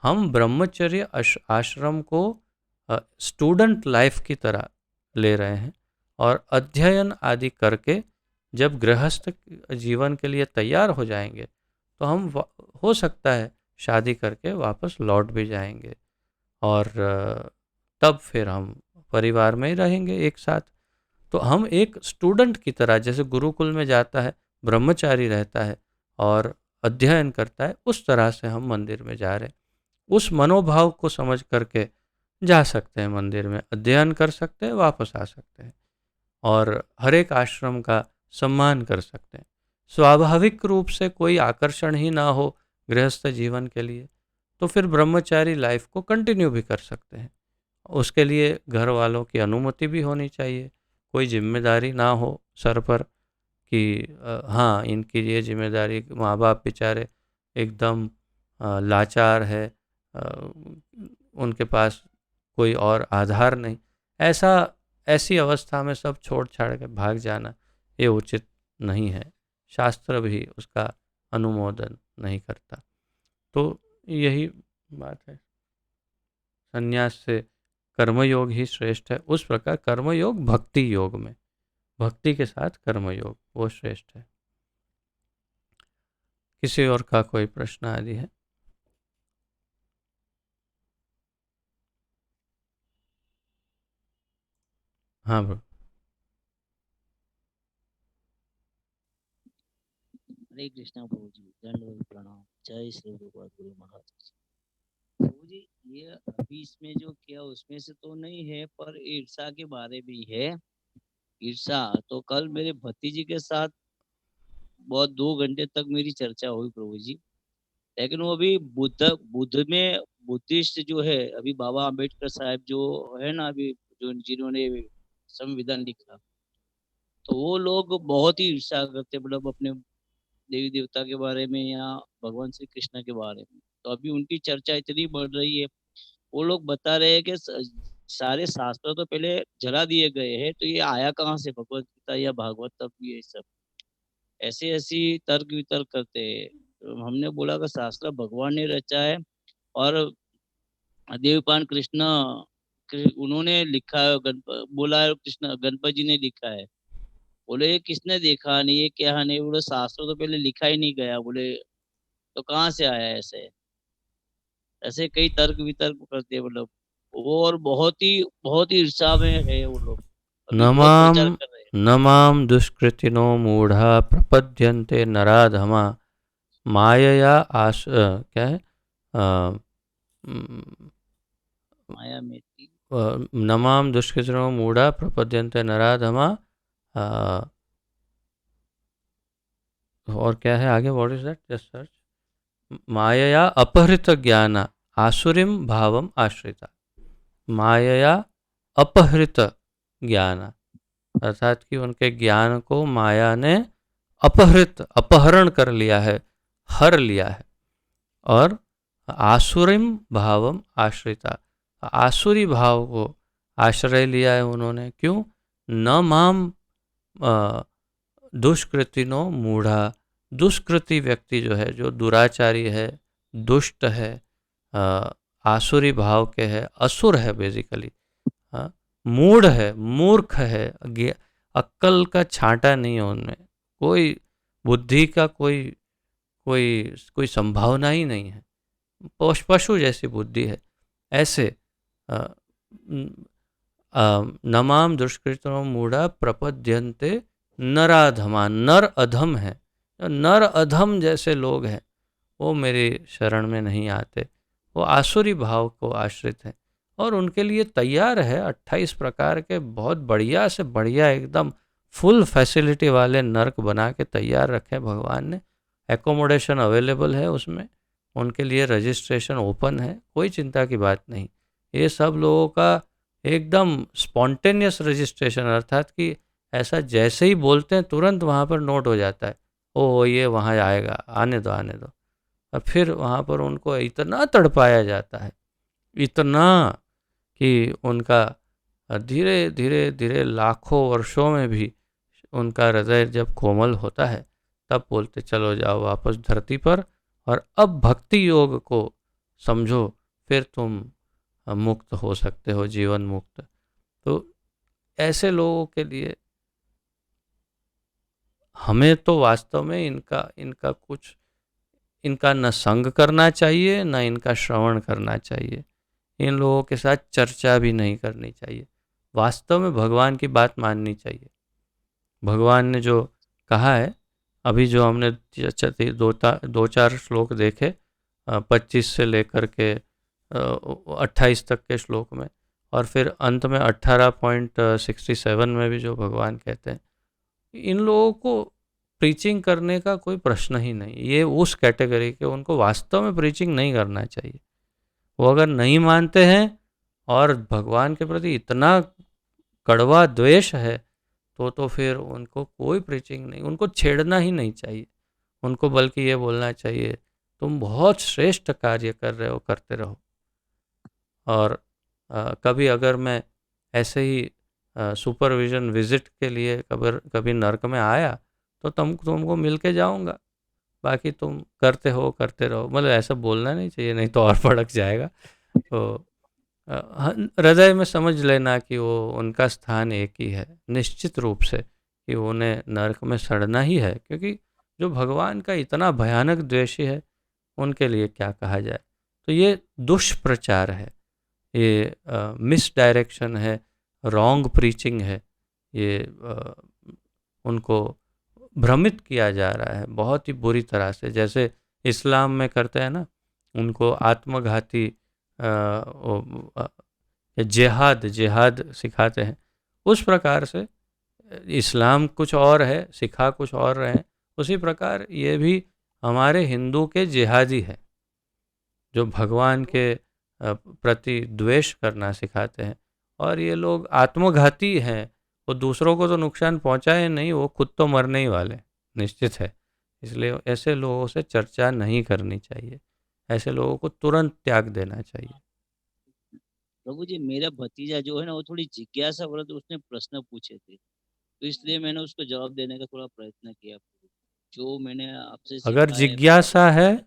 हम ब्रह्मचर्य आश्रम को स्टूडेंट लाइफ की तरह ले रहे हैं और अध्ययन आदि करके जब गृहस्थ जीवन के लिए तैयार हो जाएंगे तो हम हो सकता है शादी करके वापस लौट भी जाएंगे और तब फिर हम परिवार में ही रहेंगे एक साथ। तो हम एक स्टूडेंट की तरह, जैसे गुरुकुल में जाता है, ब्रह्मचारी रहता है और अध्ययन करता है, उस तरह से हम मंदिर में जा रहे हैं। उस मनोभाव को समझ करके जा सकते हैं मंदिर में, अध्ययन कर सकते हैं, वापस आ सकते हैं और हर एक आश्रम का सम्मान कर सकते हैं। स्वाभाविक रूप से कोई आकर्षण ही ना हो गृहस्थ जीवन के लिए, तो फिर ब्रह्मचारी लाइफ को कंटिन्यू भी कर सकते हैं। उसके लिए घर वालों की अनुमति भी होनी चाहिए, कोई जिम्मेदारी ना हो सर पर कि हाँ इनकी ये जिम्मेदारी, माँ बाप बेचारे एकदम लाचार है, अ, उनके पास कोई और आधार नहीं, ऐसा ऐसी अवस्था में सब छोड़ छाड़ के भाग जाना ये उचित नहीं है। शास्त्र भी उसका अनुमोदन नहीं करता। तो यही बात है, संन्यास से कर्मयोग ही श्रेष्ठ है। उस प्रकार कर्मयोग भक्ति योग में, भक्ति के साथ कर्मयोग वो श्रेष्ठ है। किसी और का कोई प्रश्न आदि है? हाँ ब्रो। हरे कृष्णा प्रभु जी, दंडवत प्रणाम, जय श्री गुरुपाद गुरु महाराज। प्रभु जी, ये अभी इसमें जो किया उसमें से तो नहीं है, पर ईर्षा के बारे में ही है। ईर्षा तो कल मेरे भतीजी के साथ बहुत 2 घंटे तक मेरी चर्चा हुई प्रभु जी। लेकिन वो अभी बुद्ध बुद्ध में बुद्धिस्ट जो है, अभी बाबा अम्बेडकर साहब जो है ना, अभी जो जिन्होंने संविधान लिखा, तो वो लोग बहुत ही ईर्षा करते, मतलब अपने देवी देवता के बारे में या भगवान श्री कृष्ण के बारे में। तो अभी उनकी चर्चा इतनी बढ़ रही है, वो लोग बता रहे हैं कि सारे शास्त्र तो पहले जला दिए गए हैं, तो ये आया कहाँ से भगवत गीता या भागवत, ये सब ऐसे ऐसी तर्क वितर्क करते हैं। तो हमने बोला कि शास्त्र भगवान ने रचा है और देवपान कृष्ण उन्होंने लिखा है, बोला है, कृष्ण गणपति जी ने लिखा है। बोले ये किसने देखा नहीं, ये क्या नहीं, बोले शास्त्र तो पहले लिखा ही नहीं गया। बोले तो कहाँ से आया ऐसे? ऐसे कई तर्क वितर्क करते हैं, मतलब वो, और बहुत ही ईर्ष्या में है वो लोग, अभी बहुत नमाम प्रचार कर रहे हैं। नमाम दुष्कृतिनो मूढ़ा प्रपद्यन्ते नराधमा मायया क्या है, अ, म, माया में थी। नमाम दुष्कृतिनो मूढ़ा प्रपद्यन्ते नराधमा, और क्या है आगे, what is that, just search. मायया अपहृत ज्ञान आसुरीम भावम आश्रिता मायया अपहृत ज्ञान, अर्थात कि उनके ज्ञान को माया ने अपहरण कर लिया है, हर लिया है। और आसुरीम भावम आश्रिता, आसुरी भाव को आश्रय लिया है उन्होंने। क्यों? न माम दुष्कृतिनो मूढ़ा, दुष्कृति व्यक्ति जो है, जो दुराचारी है, दुष्ट है, आसुरी भाव के है, असुर है बेसिकली, मूढ़ है, मूर्ख है, अक्ल का छांटा नहीं है उनमें, कोई बुद्धि का कोई कोई कोई संभावना ही नहीं है, पशु जैसी बुद्धि है। ऐसे नमाम दुष्कृतों मूढ़ा प्रपद्यन्ते नराधमा, नर अधम है, नर अधम जैसे लोग हैं वो मेरी शरण में नहीं आते, वो आसुरी भाव को आश्रित है और उनके लिए तैयार है 28 प्रकार के बहुत बढ़िया से बढ़िया एकदम फुल फैसिलिटी वाले नर्क बना के तैयार रखे भगवान ने। एकोमोडेशन अवेलेबल है उसमें, उनके लिए रजिस्ट्रेशन ओपन है, कोई चिंता की बात नहीं। ये सब लोगों का एकदम स्पॉन्टेनियस रजिस्ट्रेशन, अर्थात कि ऐसा जैसे ही बोलते हैं तुरंत वहाँ पर नोट हो जाता है, ओ ये वहाँ आएगा, आने दो आने दो। और फिर वहाँ पर उनको इतना तड़पाया जाता है, इतना कि उनका धीरे धीरे धीरे लाखों वर्षों में भी उनका हृदय जब कोमल होता है तब बोलते चलो जाओ वापस धरती पर और अब भक्ति योग को समझो, फिर तुम मुक्त हो सकते हो, जीवन मुक्त। तो ऐसे लोगों के लिए हमें तो वास्तव में इनका इनका कुछ इनका न संग करना चाहिए, न इनका श्रवण करना चाहिए, इन लोगों के साथ चर्चा भी नहीं करनी चाहिए। वास्तव में भगवान की बात माननी चाहिए। भगवान ने जो कहा है, अभी जो हमने दो चार श्लोक देखे, 25 से लेकर के 28 तक के श्लोक में, और फिर अंत में 18.67 में भी जो भगवान कहते हैं, इन लोगों को प्रीचिंग करने का कोई प्रश्न ही नहीं। ये उस कैटेगरी के, उनको वास्तव में प्रीचिंग नहीं करना चाहिए। वो अगर नहीं मानते हैं और भगवान के प्रति इतना कड़वा द्वेष है तो फिर उनको कोई प्रीचिंग नहीं, उनको छेड़ना ही नहीं चाहिए। उनको बल्कि ये बोलना चाहिए तुम बहुत श्रेष्ठ कार्य कर रहे हो, करते रहो। और कभी अगर मैं ऐसे ही सुपरविजन विजिट के लिए कभी नर्क में आया तो तुमको मिल के जाऊँगा, बाकी तुम करते हो करते रहो, मतलब ऐसा बोलना नहीं चाहिए, नहीं तो और भड़क जाएगा। तो हृदय में समझ लेना कि वो उनका स्थान एक ही है, निश्चित रूप से कि उन्हें नरक में सड़ना ही है, क्योंकि जो भगवान का इतना भयानक द्वेषी है उनके लिए क्या कहा जाए। तो ये दुष्प्रचार है, ये मिस डायरेक्शन है, रॉन्ग प्रीचिंग है, ये उनको भ्रमित किया जा रहा है बहुत ही बुरी तरह से। जैसे इस्लाम में करते हैं ना, उनको आत्मघाती जिहाद जिहाद सिखाते हैं, उस प्रकार से इस्लाम कुछ और है, सिखा कुछ और रहे हैं, उसी प्रकार ये भी हमारे हिंदू के जिहादी है, जो भगवान के प्रति द्वेष करना सिखाते हैं। और ये लोग आत्मघाती हैं, वो दूसरों को तो नुकसान पहुंचाए नहीं, वो खुद तो मरने ही वाले निश्चित है। इसलिए ऐसे लोगों से चर्चा नहीं करनी चाहिए, ऐसे लोगों को तुरंत त्याग देना चाहिए। प्रभु जी, मेरा भतीजा जो है ना वो थोड़ी जिज्ञासा वाला, तो उसने प्रश्न पूछे थे, तो इसलिए मैंने उसको जवाब देने का थोड़ा प्रयत्न किया। जो मैंने आपसे अगर सीखा है जिज्ञासा है,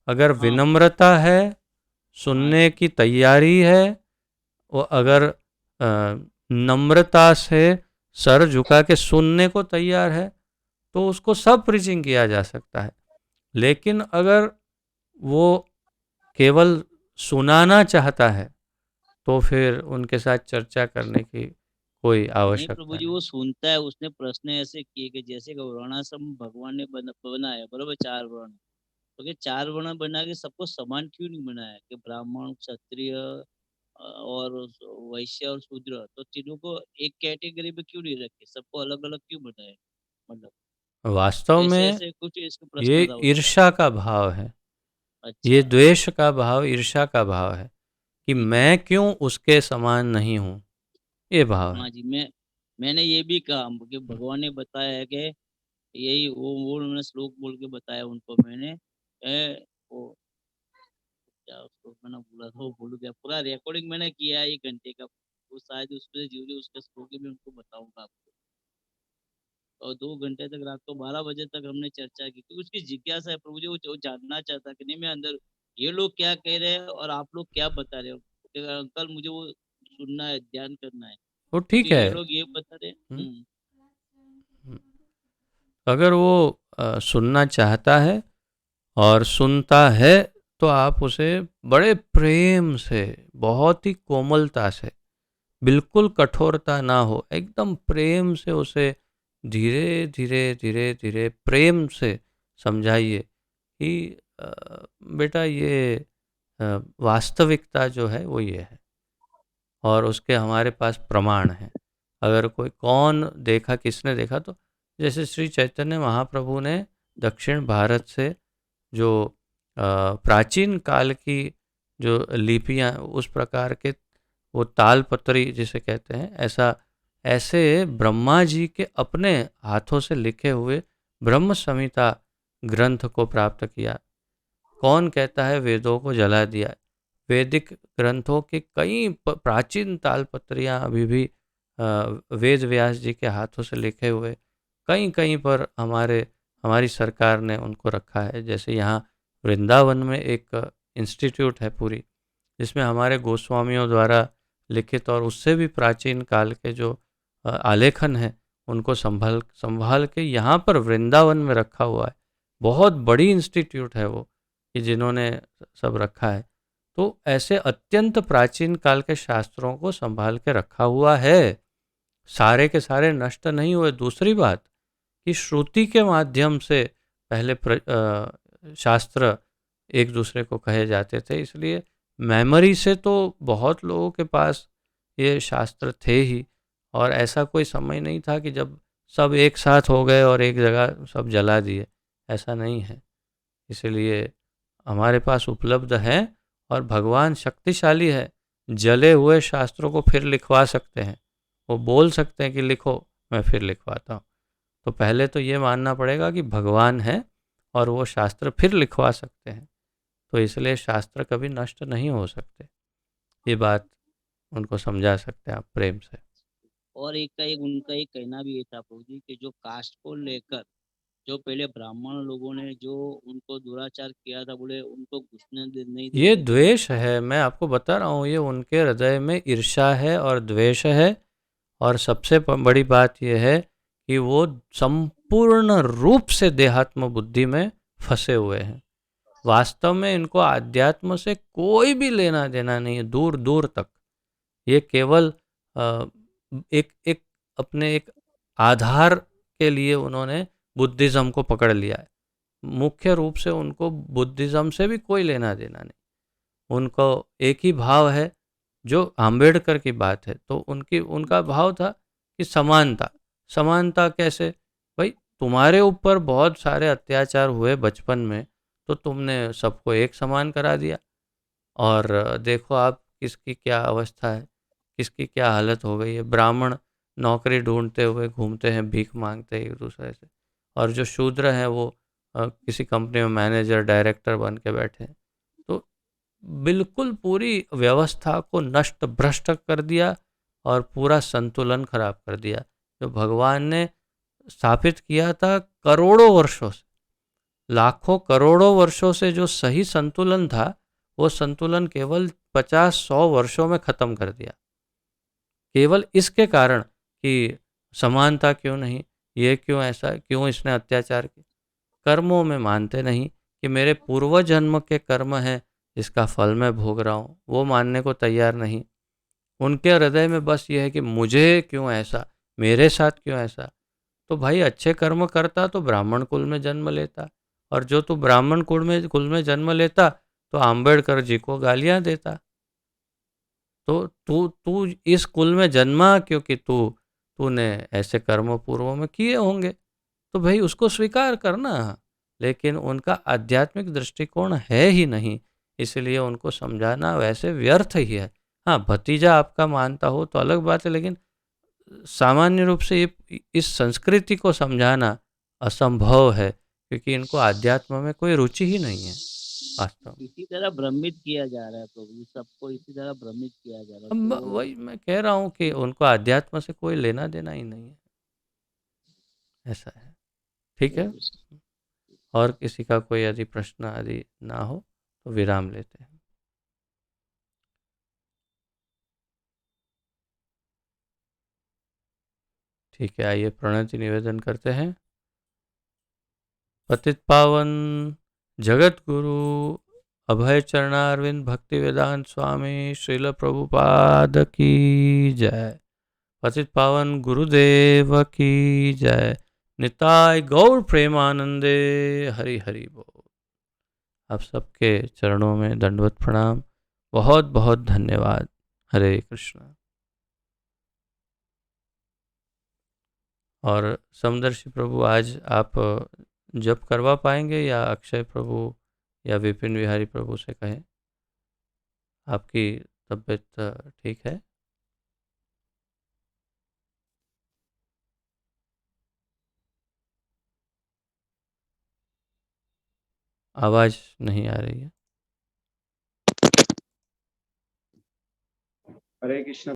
अगर हाँ विनम्रता है, हाँ सुनने की तैयारी है, वो अगर नम्रता से सर झुका के सुनने को तैयार है, तो उसको सब प्रीचिंग किया जा सकता है। लेकिन अगर वो केवल सुनाना चाहता है तो फिर उनके साथ चर्चा करने की कोई नहीं प्रभु आवश्यकता जी, नहीं। वो सुनता है। उसने प्रश्न ऐसे किए कि जैसे कि वर्णाश्रम भगवान ने बनाया, बरोबर, 4 वर्ण। तो क्या 4 वर्ण बना के सबको समान क्यों नहीं बनाया, कि ब्राह्मण, क्षत्रिय और वैश्य और शूद्र, तो तीनों को एक कैटेगरी में क्यों नहीं रखे, सबको अलग अलग क्यों बनाया? मतलब वास्तव ऐसे में ऐसे कुछ इसका ये प्रश्न था उसका। ईर्ष्या का भाव है, ये अच्छा। द्वेष का भाव, ईर्ष्या का भाव है कि मैं क्यों उसके समान नहीं हूँ, ये भाव है। हाँ जी, मैंने ये भी कहा कि भगवान ने बताया है कि यही वो उन्होंने श्लोक बोल के बताया उनको मैंने वो क्या उसको मैंने बोला था वो भूल गया, पूरा रिकॉर्डिंग मैंने किया है 1 घंटे का, वो शायद उसमें जो उसके श्लोक है मैं उनको बताऊंगा आपको। और 2 घंटे तक रात को 12 बजे तक हमने चर्चा की, क्योंकि उसकी जिज्ञासा है प्रभु जी, वो जानना चाहता कि नहीं मैं अंदर ये लोग क्या कह रहे हैं और आप लोग क्या बता रहे हो, कि अंकल मुझे वो सुनना है, ध्यान करना है, वो क्योंकि ठीक है। ये लोग ये बता रहे हैं। हम्म, हम्म। अगर वो सुनना चाहता है और सुनता है, तो आप उसे बड़े प्रेम से, बहुत ही कोमलता से, बिल्कुल कठोरता ना हो, एकदम प्रेम से उसे धीरे धीरे धीरे धीरे प्रेम से समझाइए कि अ, बेटा ये वास्तविकता जो है वो ये है, और उसके हमारे पास प्रमाण हैं। अगर कोई कौन देखा, किसने देखा, तो जैसे श्री चैतन्य महाप्रभु ने दक्षिण भारत से जो प्राचीन काल की जो लिपियां, उस प्रकार के वो तालपत्री जिसे कहते हैं, ऐसा ऐसे ब्रह्मा जी के अपने हाथों से लिखे हुए ब्रह्म संहिता ग्रंथ को प्राप्त किया। कौन कहता है वेदों को जला दिया? वैदिक ग्रंथों के कई प्राचीन तालपत्रियां अभी भी वेद व्यास जी के हाथों से लिखे हुए कहीं कहीं पर हमारी सरकार ने उनको रखा है। जैसे यहाँ वृंदावन में एक इंस्टीट्यूट है पूरी, जिसमें हमारे गोस्वामियों द्वारा लिखित और उससे भी प्राचीन काल के जो आलेखन हैं उनको संभाल संभाल के यहाँ पर वृंदावन में रखा हुआ है। बहुत बड़ी इंस्टीट्यूट है वो, कि जिन्होंने सब रखा है। तो ऐसे अत्यंत प्राचीन काल के शास्त्रों को संभाल के रखा हुआ है, सारे के सारे नष्ट नहीं हुए। दूसरी बात कि श्रुति के माध्यम से पहले शास्त्र एक दूसरे को कहे जाते थे, इसलिए मेमोरी से तो बहुत लोगों के पास ये शास्त्र थे ही। और ऐसा कोई समय नहीं था कि जब सब एक साथ हो गए और एक जगह सब जला दिए, ऐसा नहीं है। इसलिए हमारे पास उपलब्ध है, और भगवान शक्तिशाली है, जले हुए शास्त्रों को फिर लिखवा सकते हैं। वो बोल सकते हैं कि लिखो, मैं फिर लिखवाता हूँ। तो पहले तो ये मानना पड़ेगा कि भगवान है और वो शास्त्र फिर लिखवा सकते हैं। तो इसलिए शास्त्र कभी नष्ट नहीं हो सकते। ये बात उनको समझा सकते हैं आप प्रेम से। और एक उनका एक कहना भी ये था प्रभु जी कि जो कास्ट को लेकर जो पहले ब्राह्मण लोगों ने जो उनको दुराचार किया था, बोले उनको घुसने नहीं ये देते थे। द्वेष है, मैं आपको बता रहा हूँ, ये उनके हृदय में ईर्ष्या है और द्वेष है। और सबसे बड़ी बात यह है कि वो संपूर्ण रूप से देहात्म बुद्धि में फंसे हुए हैं। वास्तव में इनको आध्यात्म से कोई भी लेना देना नहीं है, दूर दूर तक। ये केवल अ, एक एक अपने एक आधार के लिए उन्होंने बुद्धिज़्म को पकड़ लिया है। मुख्य रूप से उनको बुद्धिज़्म से भी कोई लेना देना नहीं। उनको एक ही भाव है, जो आम्बेडकर की बात है, तो उनकी उनका भाव था कि समानता। समानता कैसे? भाई, तुम्हारे ऊपर बहुत सारे अत्याचार हुए बचपन में, तो तुमने सबको एक समान करा दिया। और देखो आप किसकी क्या अवस्था है, किसकी क्या हालत हो गई है। ब्राह्मण नौकरी ढूंढते हुए घूमते हैं, भीख मांगते हैं एक दूसरे से, और जो शूद्र हैं वो किसी कंपनी में मैनेजर डायरेक्टर बन के बैठे हैं। तो बिल्कुल पूरी व्यवस्था को नष्ट भ्रष्ट कर दिया और पूरा संतुलन खराब कर दिया, जो भगवान ने स्थापित किया था करोड़ों वर्षों से, लाखों करोड़ों वर्षों से। जो सही संतुलन था, वो संतुलन केवल 50-100 वर्षों में खत्म कर दिया। केवल इसके कारण कि समानता क्यों नहीं, ये क्यों ऐसा, क्यों इसने अत्याचार किया। कर्मों में मानते नहीं कि मेरे पूर्व जन्म के कर्म हैं, जिसका फल मैं भोग रहा हूँ, वो मानने को तैयार नहीं। उनके हृदय में बस ये है कि मुझे क्यों ऐसा, मेरे साथ क्यों ऐसा। तो भाई, अच्छे कर्म करता तो ब्राह्मण कुल में जन्म लेता, और जो तू ब्राह्मण कुल में जन्म लेता, तो आम्बेडकर जी को गालियां देता। तो तू तू इस कुल में जन्मा क्योंकि तूने ऐसे कर्म पूर्व में किए होंगे। तो भाई उसको स्वीकार करना। लेकिन उनका आध्यात्मिक दृष्टिकोण है ही नहीं, इसलिए उनको समझाना वैसे व्यर्थ ही है। हाँ, भतीजा आपका मानता हो तो अलग बात है, लेकिन सामान्य रूप से ये इस संस्कृति को समझाना असंभव है, क्योंकि इनको आध्यात्म में कोई रुचि ही नहीं है वास्तव में। इसी तरह भ्रमित किया जा रहा है प्रभु जी, सबको इसी तरह भ्रमित किया जा रहा है अब तो वही मैं कह रहा हूँ कि उनको आध्यात्म से कोई लेना देना ही नहीं है, ऐसा है। ठीक है, और किसी का कोई यदि प्रश्न आदि ना हो तो विराम लेते हैं। ठीक है, आइए प्रणति निवेदन करते हैं। पतित पावन जगत गुरु अभय चरणारविंद भक्ति वेदांत स्वामी श्रील प्रभुपाद की जय। पतित पावन गुरुदेव की जय। निताय गौर प्रेमानंदे। हरि हरि बोल। आप सबके चरणों में दंडवत प्रणाम। बहुत बहुत धन्यवाद। हरे कृष्ण। और समदर्शी प्रभु, आज आप जप करवा पाएंगे या अक्षय प्रभु या विपिन बिहारी प्रभु से कहें? आपकी तबीयत ठीक है? आवाज़ नहीं आ रही है। हरे कृष्ण।